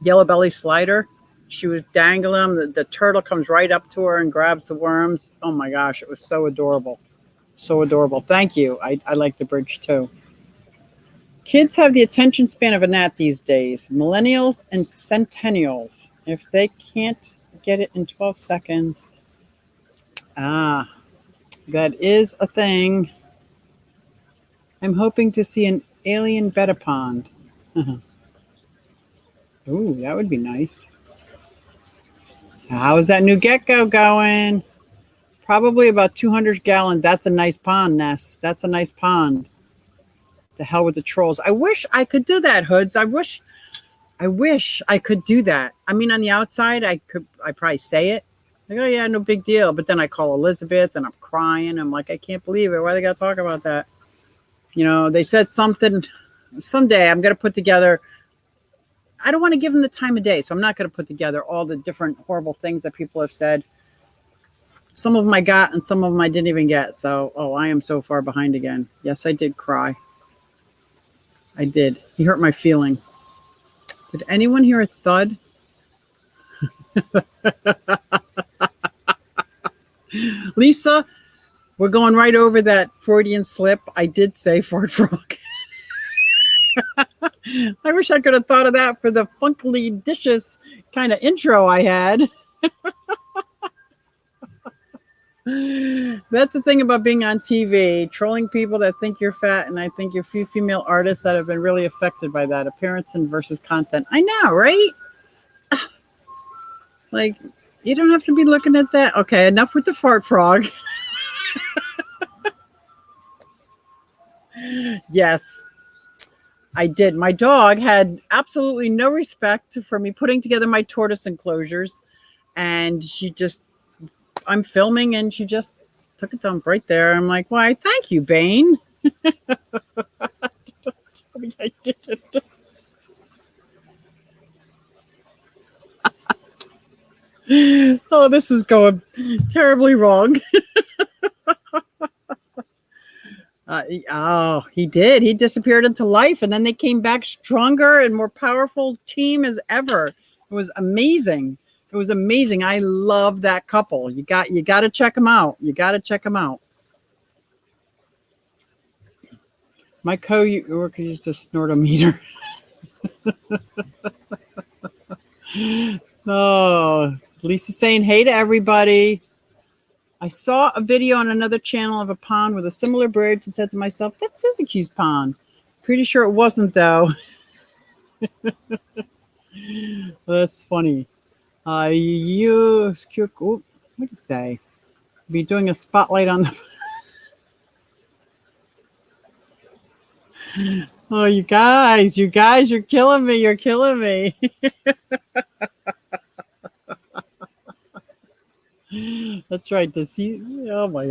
yellow belly slider. She was dangling them. The turtle comes right up to her and grabs the worms. Oh my gosh, it was so adorable. So adorable. Thank you. I like the bridge too. Kids have the attention span of a gnat these days. Millennials and centennials. If they can't get it in 12 seconds. That is a thing. I'm hoping to see an alien betta pond. Ooh, that would be nice. How is that new gecko going? Probably about 200 gallons. That's a nice pond, Ness. That's a nice pond. The hell with the trolls. I wish I could do that, Hoods. I wish I could do that. I mean, on the outside, I probably say it. Like, oh yeah, no big deal. But then I call Elizabeth and I'm crying. I'm like, I can't believe it. Why they got to talk about that? You know, they said something. Someday I'm going to put together. I don't want to give them the time of day. So I'm not going to put together all the different horrible things that people have said. Some of them I got and some of them I didn't even get. So, I am so far behind again. Yes, I did cry. I did. He hurt my feeling. Did anyone hear a thud? Lisa, we're going right over that Freudian slip. I did say fart frog. I wish I could have thought of that for the funkily dishes kind of intro I had. That's the thing about being on TV, trolling people that think you're fat, and I think you're few female artists that have been really affected by that appearance and versus content. I know, right? Like, you don't have to be looking at that. Okay, enough with the fart frog. Yes. I did. My dog had absolutely no respect for me putting together my tortoise enclosures. And I'm filming and she just took a dump right there. I'm like, why, thank you, Bane. I didn't. Oh, this is going terribly wrong. He did. He disappeared into life, and then they came back stronger and more powerful team as ever. It was amazing. It was amazing. I love that couple. You got to check them out. You got to check them out. My co-worker used a snortometer. Oh, Lisa's saying hey to everybody. I saw a video on another channel of a pond with a similar bridge and said to myself, that's Suzy Q's pond. Pretty sure it wasn't, though. That's funny. What do you say? Be doing a spotlight on the... Oh, you guys, you're killing me. You're killing me. That's right. Oh my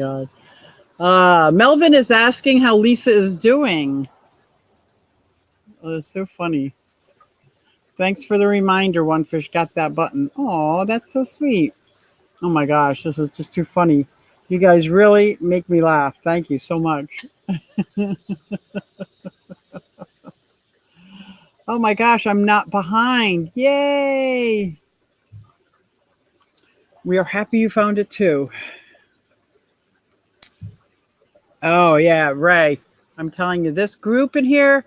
God. Melvin is asking how Lisa is doing. Oh, that's so funny. Thanks for the reminder. One Fish got that button. Oh, that's so sweet. Oh my gosh, this is just too funny. You guys really make me laugh. Thank you so much. Oh my gosh, I'm not behind. Yay. We are happy you found it too. Oh yeah, Ray. I'm telling you, this group in here,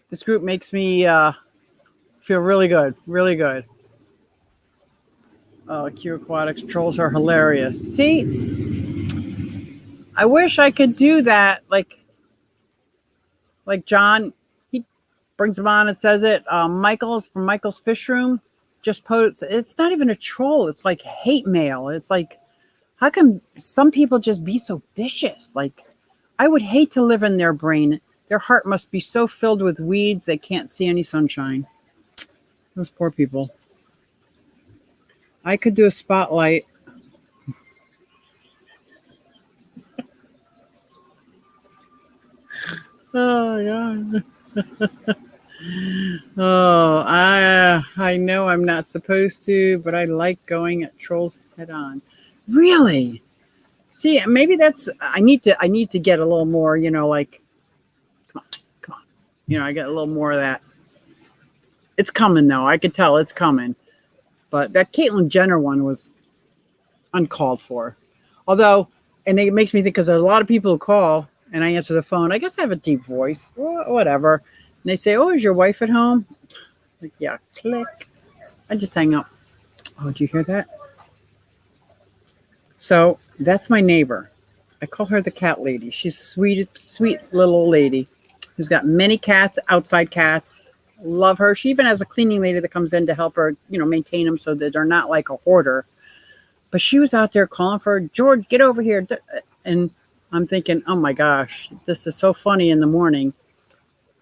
this group makes me feel really good. Really good. Oh, Q Aquatics trolls are hilarious. See, I wish I could do that. Like John, he brings them on and says it. Michael's from Michael's Fish Room just posts. It's not even a troll. It's like hate mail. It's like, how can some people just be so vicious? Like, I would hate to live in their brain. Their heart must be so filled with weeds they can't see any sunshine. Those poor people. I could do a spotlight. Oh God. Oh, I know I'm not supposed to, but I like going at trolls head on. Really? See, maybe I need to get a little more, like, come on. I get a little more of that. It's coming though. I could tell it's coming. But that Caitlyn Jenner one was uncalled for. Although, and it makes me think, because there's a lot of people who call and I answer the phone. I guess I have a deep voice, whatever. And they say, oh, is your wife at home? Like, yeah, click. I just hang up. Oh, did you hear that? So that's my neighbor. I call her the cat lady. She's a sweet little old lady who's got many cats, outside cats. Love her. She even has a cleaning lady that comes in to help her, maintain them so that they're not like a hoarder. But she was out there calling for her, George, get over here. And I'm thinking, oh my gosh, this is so funny in the morning.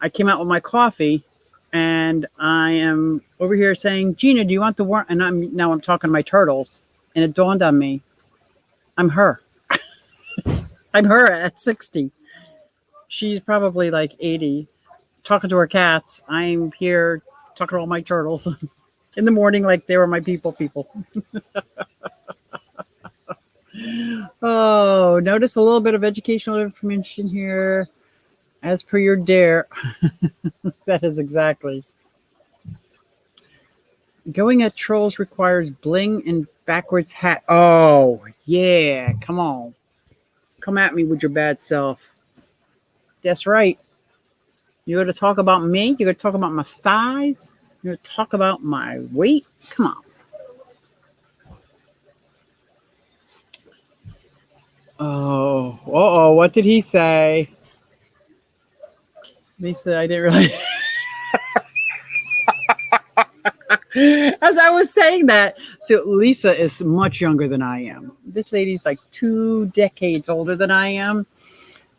I came out with my coffee and I am over here saying, Gina, do you want the worm? And now I'm talking to my turtles. And it dawned on me, I'm her. I'm her at 60. She's probably like 80. Talking to her cats. I'm here talking to all my turtles in the morning like they were my people. Oh, notice a little bit of educational information here. As per your dare. That is exactly. Going at trolls requires bling and backwards hat. Oh, yeah. Come on. Come at me with your bad self. That's right. You're going to talk about me? You're going to talk about my size? You're going to talk about my weight? Come on. Oh, what did he say? Lisa, I didn't really... As I was saying that, so Lisa is much younger than I am. This lady's like 2 decades older than I am.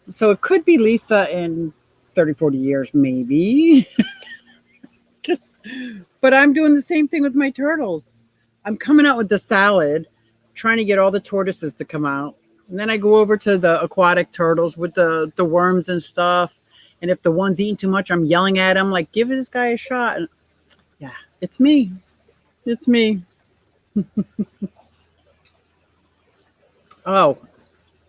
So it could be Lisa in 30, 40 years, maybe. But I'm doing the same thing with my turtles. I'm coming out with the salad, trying to get all the tortoises to come out. And then I go over to the aquatic turtles with the worms and stuff. And if the one's eating too much, I'm yelling at him, like, give this guy a shot. And yeah, it's me. It's me. Oh,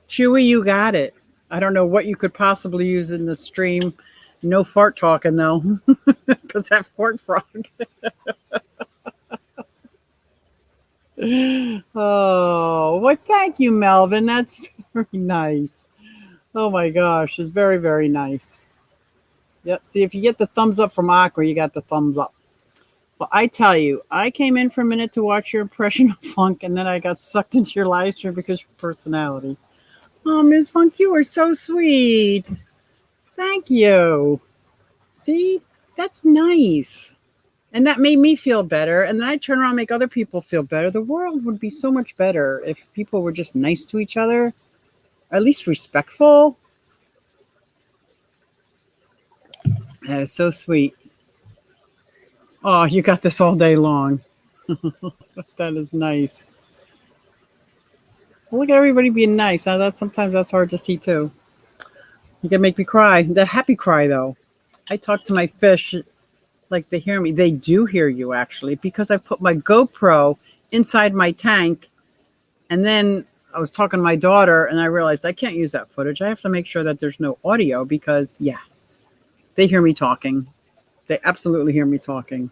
Chewy, you got it. I don't know what you could possibly use in the stream. No fart talking, though, because that fart frog. Oh, well, thank you, Melvin. That's very nice. Oh my gosh, it's very, very nice. Yep. See, if you get the thumbs up from Aqua, you got the thumbs up. Well, I tell you, I came in for a minute to watch your impression of Funk, and then I got sucked into your live stream because of your personality. Oh, Ms. Funk, you are so sweet. Thank you. See, that's nice. And that made me feel better. And then I turn around and make other people feel better. The world would be so much better if people were just nice to each other, or at least respectful. That is so sweet. Oh, you got this all day long. That is nice. Well, look at everybody being nice. Now, sometimes that's hard to see too. You can make me cry. The happy cry, though. I talk to my fish like they hear me. They do hear you, actually, because I put my GoPro inside my tank. And then I was talking to my daughter, and I realized I can't use that footage. I have to make sure that there's no audio because, yeah, they hear me talking. They absolutely hear me talking.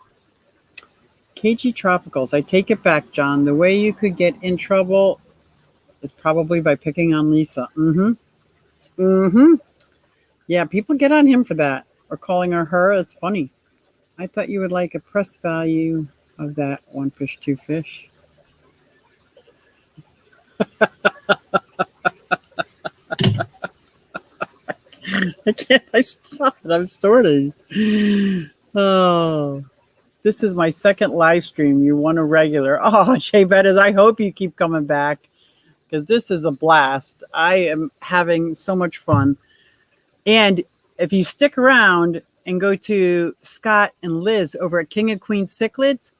KG Tropicals. I take it back, John. The way you could get in trouble is probably by picking on Lisa. Yeah, people get on him for that. Or calling her. It's funny. I thought you would like a press value of that one fish, two fish. I stop it. I'm starting. Oh, this is my second live stream. You won a regular. Oh, Jay Bettis, I hope you keep coming back because this is a blast. I am having so much fun. And if you stick around and go to Scott and Liz over at King and Queen Cichlids,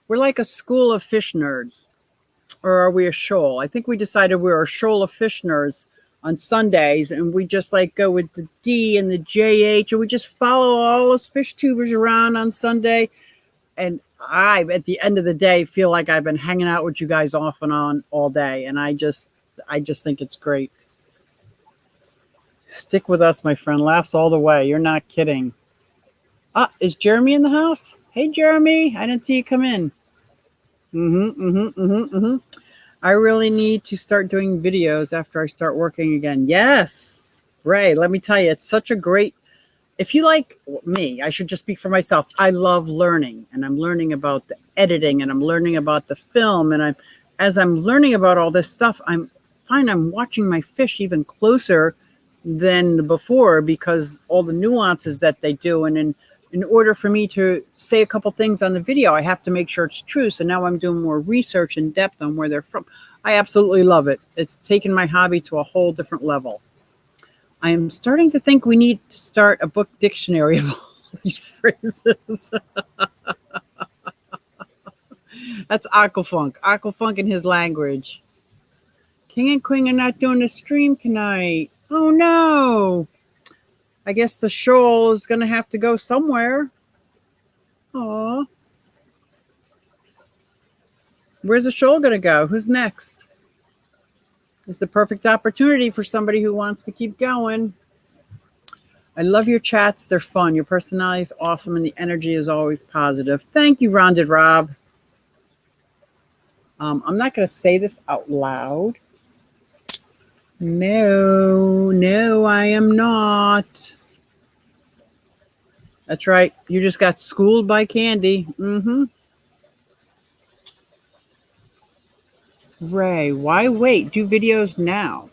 we're like a school of fish nerds. Or are we a shoal? I think we decided we're a shoal of fish nerds on Sundays, and we just like go with the D and the JH, and we just follow all those fish tubers around on Sunday. And I, at the end of the day, feel like I've been hanging out with you guys off and on all day, and I just think it's great. Stick with us, my friend. Laughs all the way. You're not kidding. Is Jeremy in the house? Hey, Jeremy. I didn't see you come in. I really need to start doing videos after I start working again. Yes. Ray, let me tell you, it's such a great, if you like me, I should just speak for myself. I love learning, and I'm learning about the editing, and I'm learning about the film. And as I'm learning about all this stuff, I'm watching my fish even closer than before because all the nuances that they do. And in order for me to say a couple things on the video, I have to make sure it's true. So now I'm doing more research in depth on where they're from. I absolutely love it. It's taken my hobby to a whole different level. I am starting to think we need to start a book dictionary of all these phrases. That's Aquafunk. Aquafunk in his language. King and Queen are not doing a stream tonight. Oh, no. I guess the shoal is going to have to go somewhere. Aw. Where's the shoal going to go? Who's next? It's the perfect opportunity for somebody who wants to keep going. I love your chats. They're fun. Your personality is awesome, and the energy is always positive. Thank you, Ronded Rob. I'm not going to say this out loud. No, I am not. That's right. You just got schooled by Candy. Ray, why wait? Do videos now.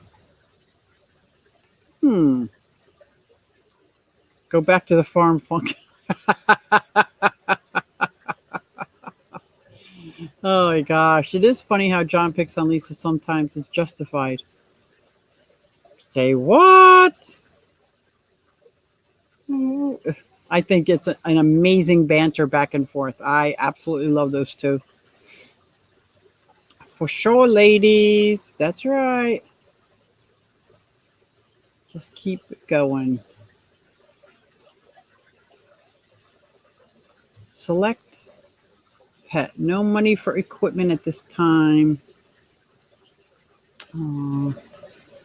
Go back to the farm funk. Oh my gosh. It is funny how John picks on Lisa sometimes. It's justified. Say what? I think it's an amazing banter back and forth. I absolutely love those two. For sure, ladies. That's right. Just keep it going. Select pet. No money for equipment at this time. Oh,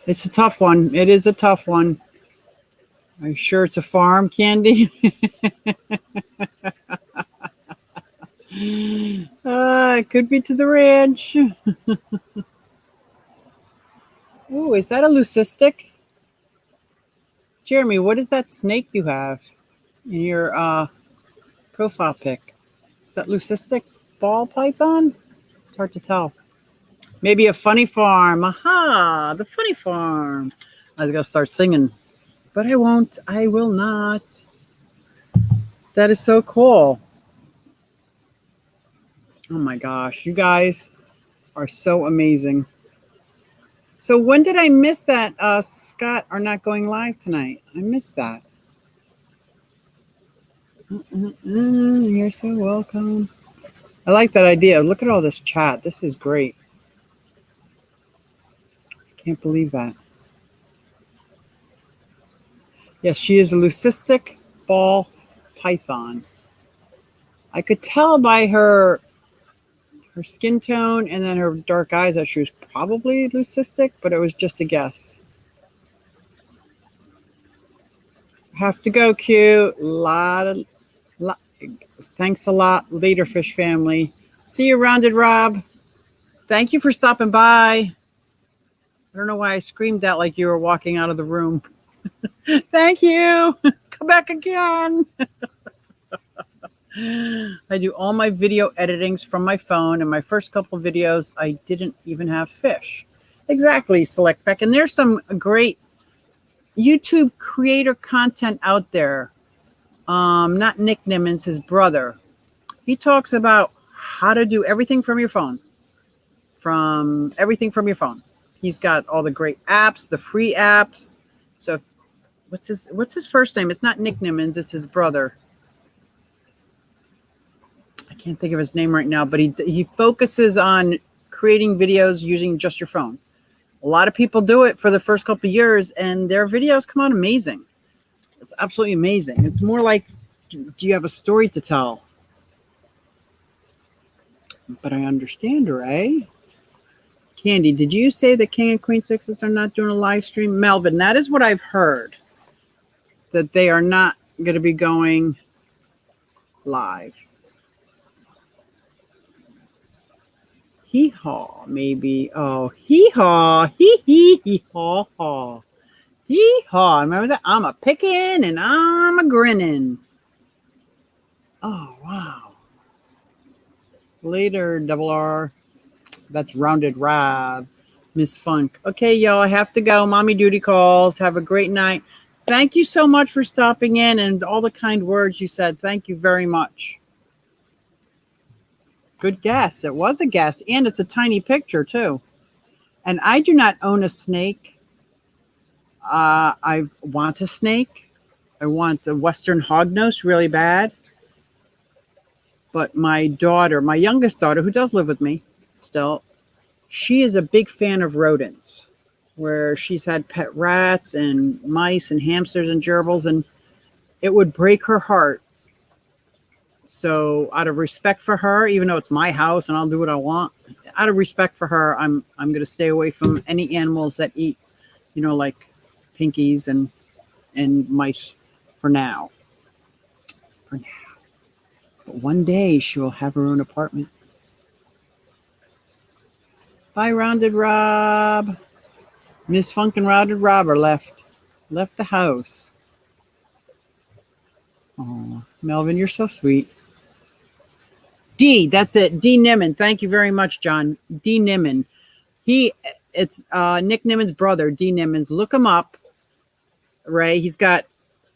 it's a tough one. It is a tough one. Are you sure it's a farm, Candy? It could be to the ranch. Oh, is that a leucistic? Jeremy, what is that snake you have in your profile pic? Is that leucistic ball python? It's hard to tell. Maybe a funny farm. Aha, the funny farm. I was going to start singing, but I won't. I will not. That is so cool. Oh my gosh, you guys are so amazing. So when did I miss that? Scott are not going live tonight. I missed that. You're so welcome. I like that idea. Look at all this chat. This is great. I can't believe that. Yes, she is a leucistic ball python. I could tell by her skin tone and then her dark eyes that she was probably leucistic, but it was just a guess. Have to go, Q. Thanks a lot, Later Fish family. See you, Rounded Rob. Thank you for stopping by. I don't know why I screamed that like you were walking out of the room. Thank you. Come back again. I do all my video editings from my phone, and my first couple of videos, I didn't even have fish. Exactly, Select Beck. And there's some great YouTube creator content out there. Not Nick Nimmons, his brother. He talks about how to do everything from your phone. He's got all the great apps, the free apps. So what's his first name? It's not Nick Nimmons, it's his brother. I can't think of his name right now, but he focuses on creating videos using just your phone. A lot of people do it for the first couple of years, and their videos come out amazing. It's absolutely amazing. It's more like, do you have a story to tell? But I understand her, eh? Candy, did you say the King and Queen Sixes are not doing a live stream? Melvin, that is what I've heard, that they are not going to be going live. Hee-haw, maybe. Oh, hee-haw. Hee-hee-hee-haw-haw. Hee-haw. Remember that? I'm a picking and I'm a grinning. Oh, wow. Later, Double R. That's Rounded Rob. Miss Funk. Okay, y'all, I have to go. Mommy duty calls. Have a great night. Thank you so much for stopping in and all the kind words you said. Thank you very much. Good guess. It was a guess, and it's a tiny picture, too. And I do not own a snake. I want a snake. I want the Western hognose really bad. But my daughter, my youngest daughter, who does live with me still, she is a big fan of rodents, where she's had pet rats and mice and hamsters and gerbils, and it would break her heart. So out of respect for her, even though it's my house and I'll do what I want, out of respect for her, I'm going to stay away from any animals that eat, like pinkies and mice for now. But one day she will have her own apartment. Bye, Rounded Rob. Miss Funk and Rounded Rob are left the house. Oh, Melvin, you're so sweet. D, that's it. D Nimmin. Thank you very much, John. D Nimmin. It's Nick Nimmin's brother, D Nimmins. Look him up, Ray. He's got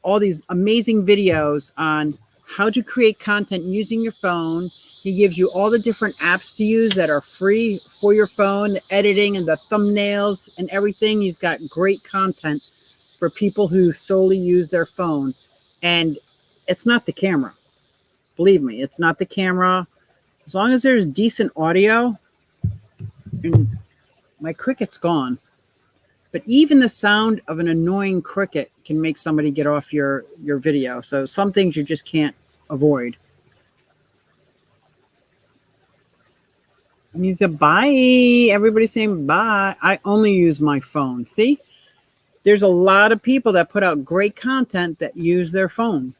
all these amazing videos on how to create content using your phone. He gives you all the different apps to use that are free for your phone, the editing and the thumbnails and everything. He's got great content for people who solely use their phone. And it's not the camera. Believe me, it's not the camera. As long as there's decent audio, and my cricket's gone. But even the sound of an annoying cricket can make somebody get off your video. So some things you just can't avoid. I need to bye. Everybody's saying bye. I only use my phone. See? There's a lot of people that put out great content that use their phone.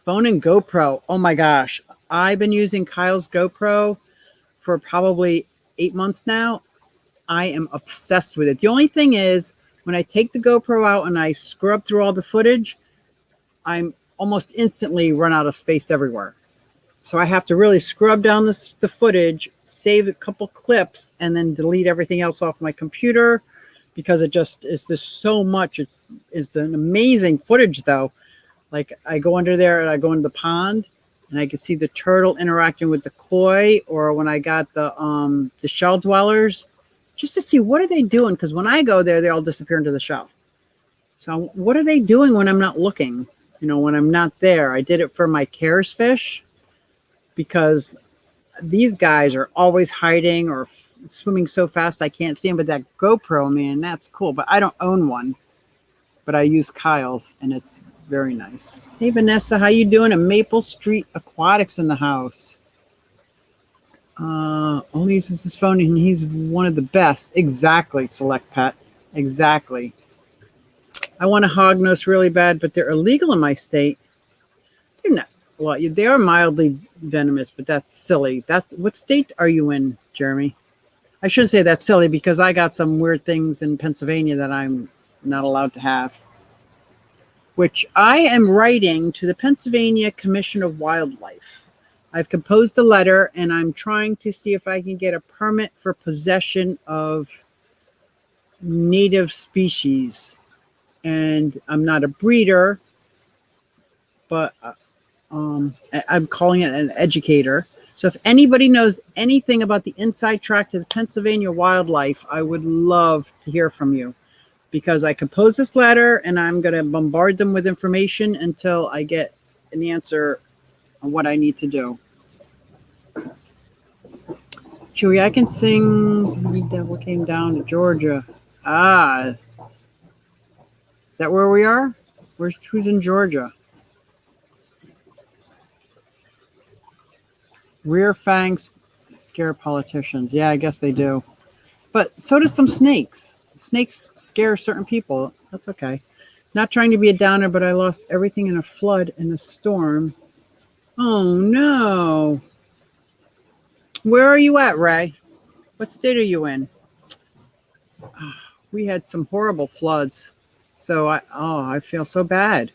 Phone and GoPro. Oh my gosh. I've been using Kyle's GoPro for probably 8 months now. I am obsessed with it. The only thing is, when I take the GoPro out and I scrub through all the footage, I'm almost instantly run out of space everywhere. So I have to really scrub down the footage, save a couple clips, and then delete everything else off my computer because it's just so much. It's an amazing footage though. Like I go under there and I go into the pond and I can see the turtle interacting with the koi, or when I got the shell dwellers, just to see what are they doing. Because when I go there, they all disappear into the shell. So what are they doing when I'm not looking? When I'm not there. I did it for my Cares fish because these guys are always hiding or swimming so fast I can't see them. But that GoPro, man, that's cool. But I don't own one. But I use Kyle's, and it's very nice. Hey, Vanessa, how you doing? A Maple Street Aquatics in the house. Only uses his phone, and he's one of the best. Exactly, Select Pet. Exactly. I want a hognose really bad, but they're illegal in my state. They're not. Well, they are mildly venomous, but that's silly. What state are you in, Jeremy? I should say that's silly because I got some weird things in Pennsylvania that I'm not allowed to have, which I am writing to the Pennsylvania Commission of Wildlife. I've composed a letter, and I'm trying to see if I can get a permit for possession of native species. And I'm not a breeder, but I'm calling it an educator. So if anybody knows anything about the inside track to the Pennsylvania wildlife, I would love to hear from you, because I composed this letter and I'm going to bombard them with information until I get an answer on what I need to do. Chewy, I can sing The Devil Came Down to Georgia. Ah, is that where we are? Who's in Georgia? Rear fangs scare politicians. Yeah, I guess they do. But so do some snakes. Snakes scare certain people. That's okay. Not trying to be a downer, but I lost everything in a flood in a storm. Oh, no. Where are you at, Ray? What state are you in? We had some horrible floods. So I feel so bad.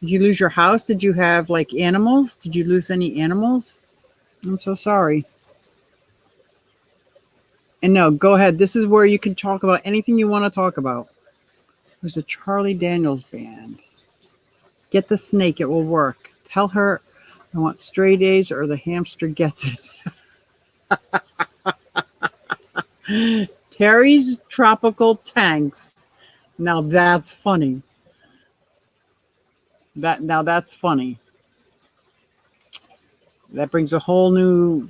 Did you lose your house? Did you have like animals? Did you lose any animals? I'm so sorry. And no, go ahead. This is where you can talk about anything you want to talk about. There's a Charlie Daniels band. Get the snake. It will work. Tell her I want stray days or the hamster gets it. Terry's Tropical Tanks. Now that's funny. Now that's funny. That brings a whole new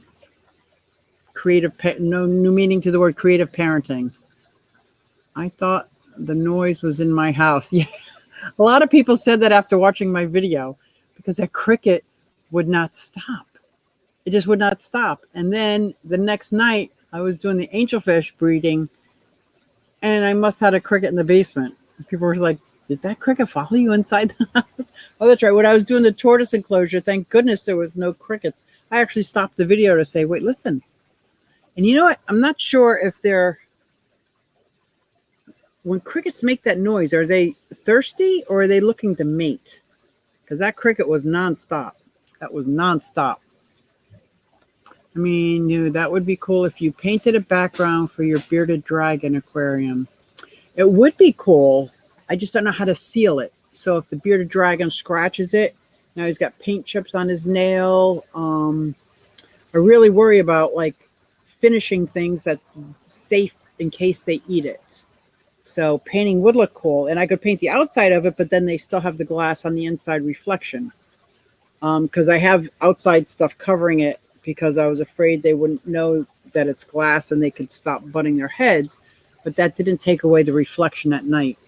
new meaning to the word creative parenting. I thought the noise was in my house. Yeah, a lot of people said that after watching my video, because that cricket would not stop. It just would not stop. And then the next night, I was doing the angelfish breeding, and I must have had a cricket in the basement. People were like, did that cricket follow you inside the house? Oh, that's right. When I was doing the tortoise enclosure, thank goodness there was no crickets. I actually stopped the video to say, wait, listen. And you know what? I'm not sure if when crickets make that noise, are they thirsty or are they looking to mate? Because that cricket was nonstop. That was nonstop. I mean, that would be cool if you painted a background for your bearded dragon aquarium. It would be cool. I just don't know how to seal it. So if the bearded dragon scratches it, now he's got paint chips on his nail. I really worry about like finishing things that's safe in case they eat it. So painting would look cool, and I could paint the outside of it, but then they still have the glass on the inside reflection. Because I have outside stuff covering it because I was afraid they wouldn't know that it's glass and they could stop butting their heads. But that didn't take away the reflection at night.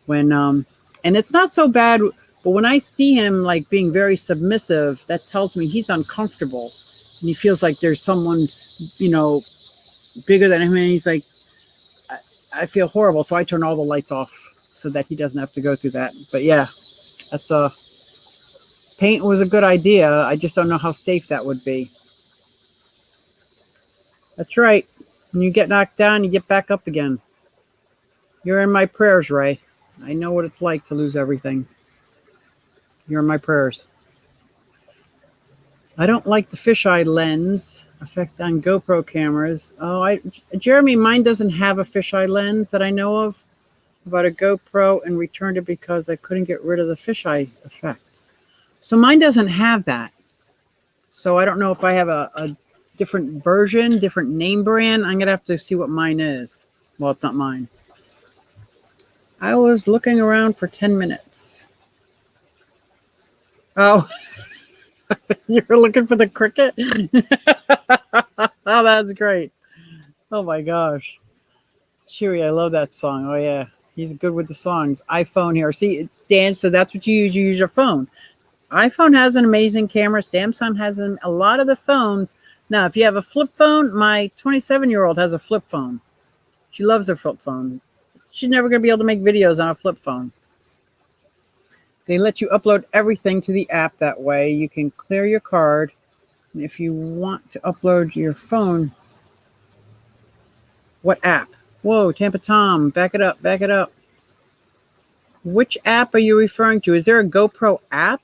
When and it's not so bad, but when I see him like being very submissive, that tells me he's uncomfortable and he feels like there's someone, you know, bigger than him, and he's like, I feel horrible, so I turn all the lights off so that he doesn't have to go through that. But yeah, that's paint was a good idea. I just don't know how safe that would be. That's right. When you get knocked down, you get back up again. You're in my prayers, Ray. I know what it's like to lose everything. You're in my prayers. I don't like the fisheye lens effect on GoPro cameras. Oh, Jeremy, mine doesn't have a fisheye lens that I know of. About a GoPro and returned it because I couldn't get rid of the fisheye effect. So mine doesn't have that. So I don't know if I have a different version, different name brand. I'm going to have to see what mine is. Well, it's not mine. I was looking around for 10 minutes. Oh, you were looking for the cricket? Oh, that's great. Oh my gosh. Cheery, I love that song. Oh yeah, he's good with the songs. iPhone here. See, Dan, so that's what you use. You use your phone. iPhone has an amazing camera. Samsung has a lot of the phones. Now, if you have a flip phone, my 27-year-old has a flip phone. She loves her flip phone. She's never going to be able to make videos on a flip phone. They let you upload everything to the app that way. You can clear your card. And if you want to upload your phone, what app? Whoa, Tampa Tom, back it up, back it up. Which app are you referring to? Is there a GoPro app?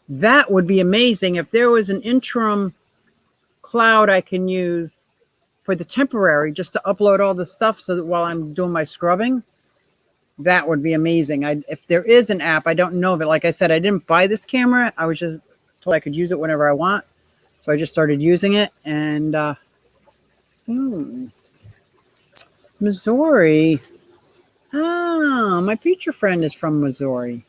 That would be amazing if there was an interim cloud I can use for the temporary, just to upload all the stuff so that while I'm doing my scrubbing. That would be amazing. If there is an app, I don't know of it. Like I said, I didn't buy this camera. I was just told I could use it whenever I want. So I just started using it. And Missouri. Oh, my future friend is from Missouri.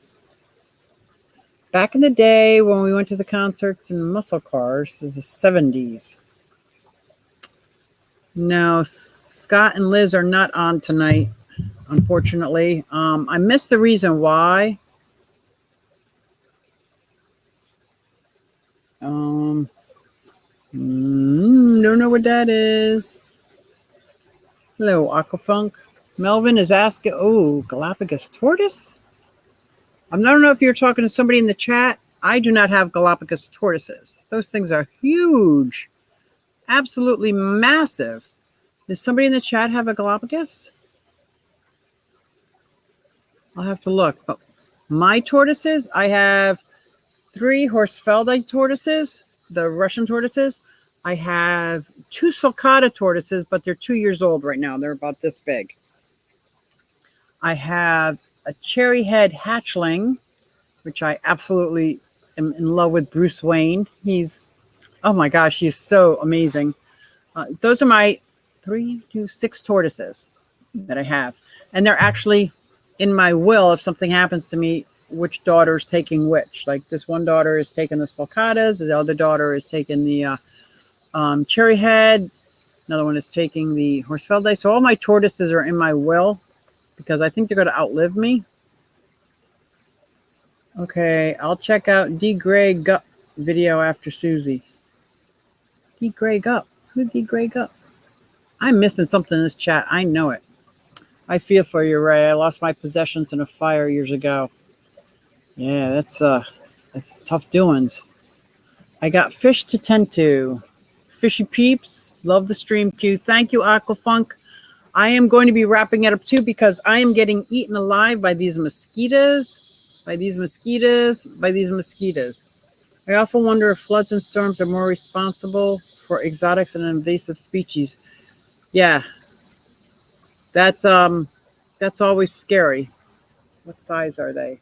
Back in the day when we went to the concerts in muscle cars, in the 70s. No, Scott and Liz are not on tonight, unfortunately. I missed the reason why. Don't know what that is. Hello, Aquafunk. Melvin is asking, oh, Galapagos tortoise? I don't know if you're talking to somebody in the chat. I do not have Galapagos tortoises. Those things are huge. Absolutely massive. Does somebody in the chat have a Galapagos? I'll have to look. But my tortoises, I have 3 Horsfeldi tortoises, the Russian tortoises. I have 2 sulcata tortoises, but they're 2 years old right now. They're about this big. I have a cherry head hatchling, which I absolutely am in love with. Bruce Wayne. He's, oh my gosh, he's so amazing. Those are my 6 tortoises that I have. And they're actually in my will. If something happens to me, which daughter is taking which. Like this one daughter is taking the sulcatas. The other daughter is taking the cherry head. Another one is taking the Horsfeldi. So all my tortoises are in my will because I think they're going to outlive me. Okay, I'll check out D. Gray Gup video after Suzy. D. Gray Gup. Who's D. Gray Gup? I'm missing something in this chat. I know it. I feel for you, Ray. I lost my possessions in a fire years ago. Yeah, that's tough doings. I got fish to tend to. Fishy peeps, love the stream too. Thank you, Aquafunk. I am going to be wrapping it up too because I am getting eaten alive by these mosquitoes. By these mosquitoes. By these mosquitoes. I often wonder if floods and storms are more responsible for exotics and invasive species. Yeah. That's always scary. What size are they?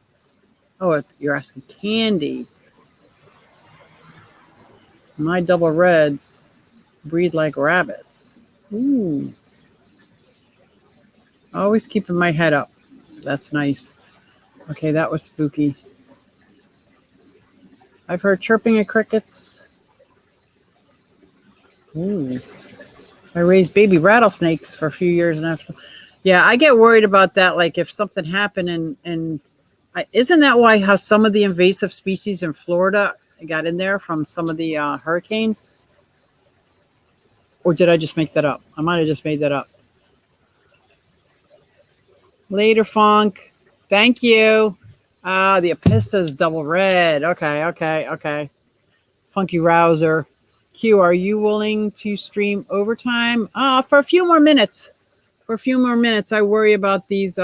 Oh, you're asking candy. My double reds breed like rabbits. Ooh. Always keeping my head up. That's nice. Okay, that was spooky. I've heard chirping of crickets. Ooh. I raised baby rattlesnakes for a few years, and yeah, I get worried about that. Like if something happened, and isn't that why how some of the invasive species in Florida got in there from some of the hurricanes? Or did I just make that up? I might have just made that up. Later, Funk. Thank you. The Apista is double red. Okay. Funky Rouser. Q, are you willing to stream overtime? For a few more minutes. For a few more minutes. I worry about these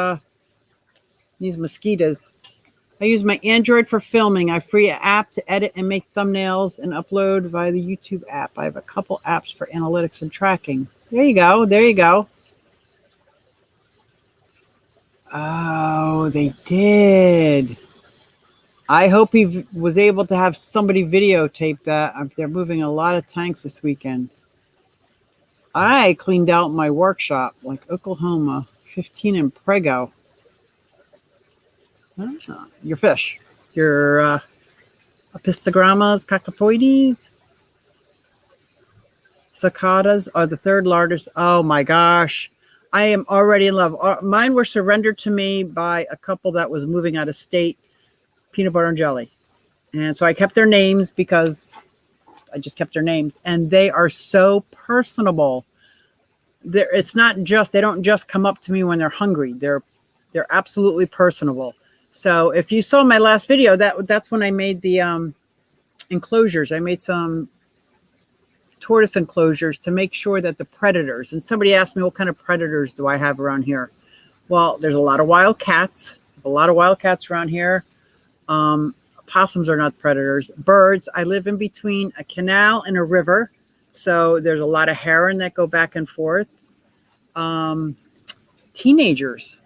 mosquitoes. I use my Android for filming. I free an app to edit and make thumbnails and upload via the YouTube app. I have a couple apps for analytics and tracking. There you go. Oh, they did. I hope he was able to have somebody videotape that. They're moving a lot of tanks this weekend. I cleaned out my workshop, like Oklahoma, 15 in Prego. Your fish, your apistogrammas, cacopoides, cicadas are the third largest. Oh my gosh, I am already in love. Mine were surrendered to me by a couple that was moving out of state, peanut butter and jelly. And so I kept their names because I just kept their names. And they are so personable. It's not just, they don't just come up to me when they're hungry. They're absolutely personable. So if you saw my last video, that's when I made the enclosures. I made some tortoise enclosures to make sure that the predators, and somebody asked me what kind of predators do I have around here? Well, there's a lot of wild cats. Around here. Possums are not predators. Birds, I live in between a canal and a river. So there's a lot of heron that go back and forth. Teenagers.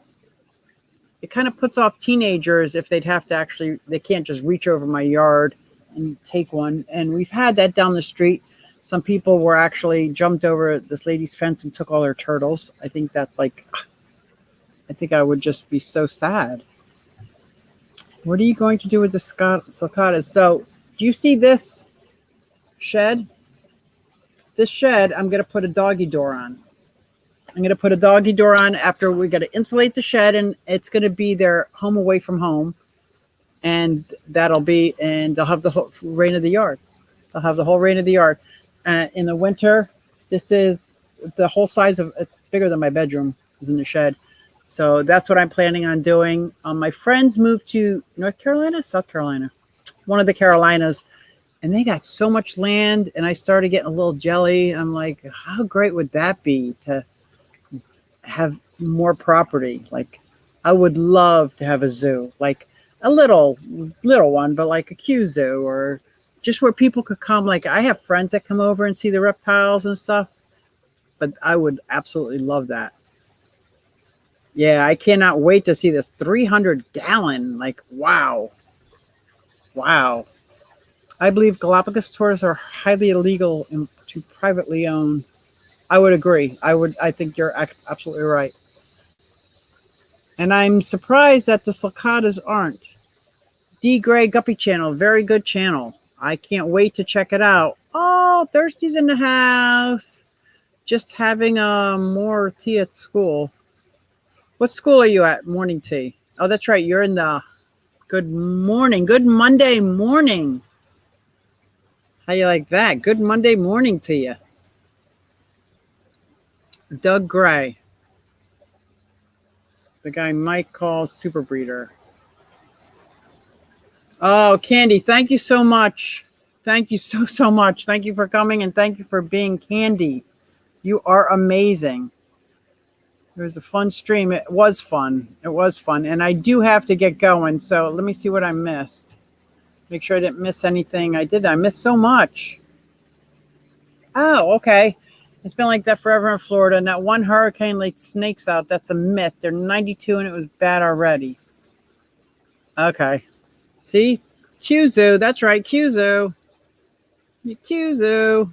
It kind of puts off teenagers if they'd have to actually, they can't just reach over my yard and take one. And we've had that down the street. Some people were actually jumped over this lady's fence and took all her turtles. I think that's like, I think I would just be so sad. What are you going to do with the cicadas? So do you see this shed? This shed, I'm going to put a doggy door on. After we got to insulate the shed, and it's going to be their home away from home. And they'll have the whole reign of the yard. In the winter, this is the whole size of, it's bigger than my bedroom is in the shed. So that's what I'm planning on doing. My friends moved to South Carolina, one of the Carolinas, and they got so much land, and I started getting a little jelly. I'm like, how great would that be to have more property? Like, I would love to have a zoo, like a little one, but like a Q zoo, or just where people could come. Like, I have friends that come over and see the reptiles and stuff, but I would absolutely love that. Yeah, I cannot wait to see this 300-gallon. Like, wow. I believe Galapagos tours are highly illegal to privately own. I would agree. I think you're absolutely right. And I'm surprised that the cicadas aren't. D. Gray Guppy channel, very good channel. I can't wait to check it out. Oh, Thirsty's in the house. Just having more tea at school. What school are you at? Morning tea. Oh, that's right. You're in the good morning. Good Monday morning. How you like that? Good Monday morning to you. Doug Gray. The guy Mike calls Super Breeder. Oh, Candy, thank you so much. Thank you so much. Thank you for coming, and thank you for being Candy. You are amazing. It was a fun stream. It was fun. And I do have to get going. So let me see what I missed. Make sure I didn't miss anything. I missed so much. Oh, okay. It's been like that forever in Florida. And that one hurricane laid snakes out. That's a myth. They're 92 and it was bad already. Okay. See? Q-Zoo. That's right. Q-Zoo. Q-Zoo.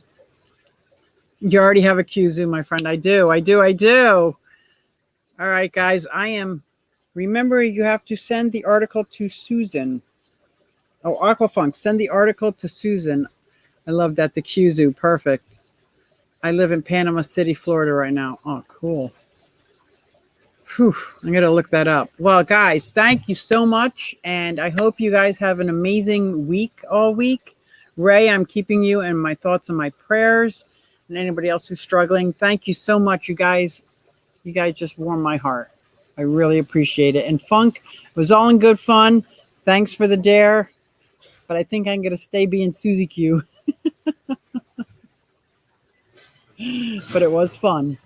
You already have a Q-Zoo, my friend. I do. All right, guys. Remember, you have to send the article to Susan. Oh, Aquafunk, send the article to Susan. I love that. The Q Zoo. Perfect. I live in Panama City, Florida right now. Oh, cool. Whew, I'm going to look that up. Well, guys, thank you so much. And I hope you guys have an amazing week all week. Ray, I'm keeping you in my thoughts and my prayers. And anybody else who's struggling, thank you so much, you guys. You guys just warm my heart. I really appreciate it. And Funk, it was all in good fun. Thanks for the dare. But I think I'm going to stay being Suzy Q. But it was fun.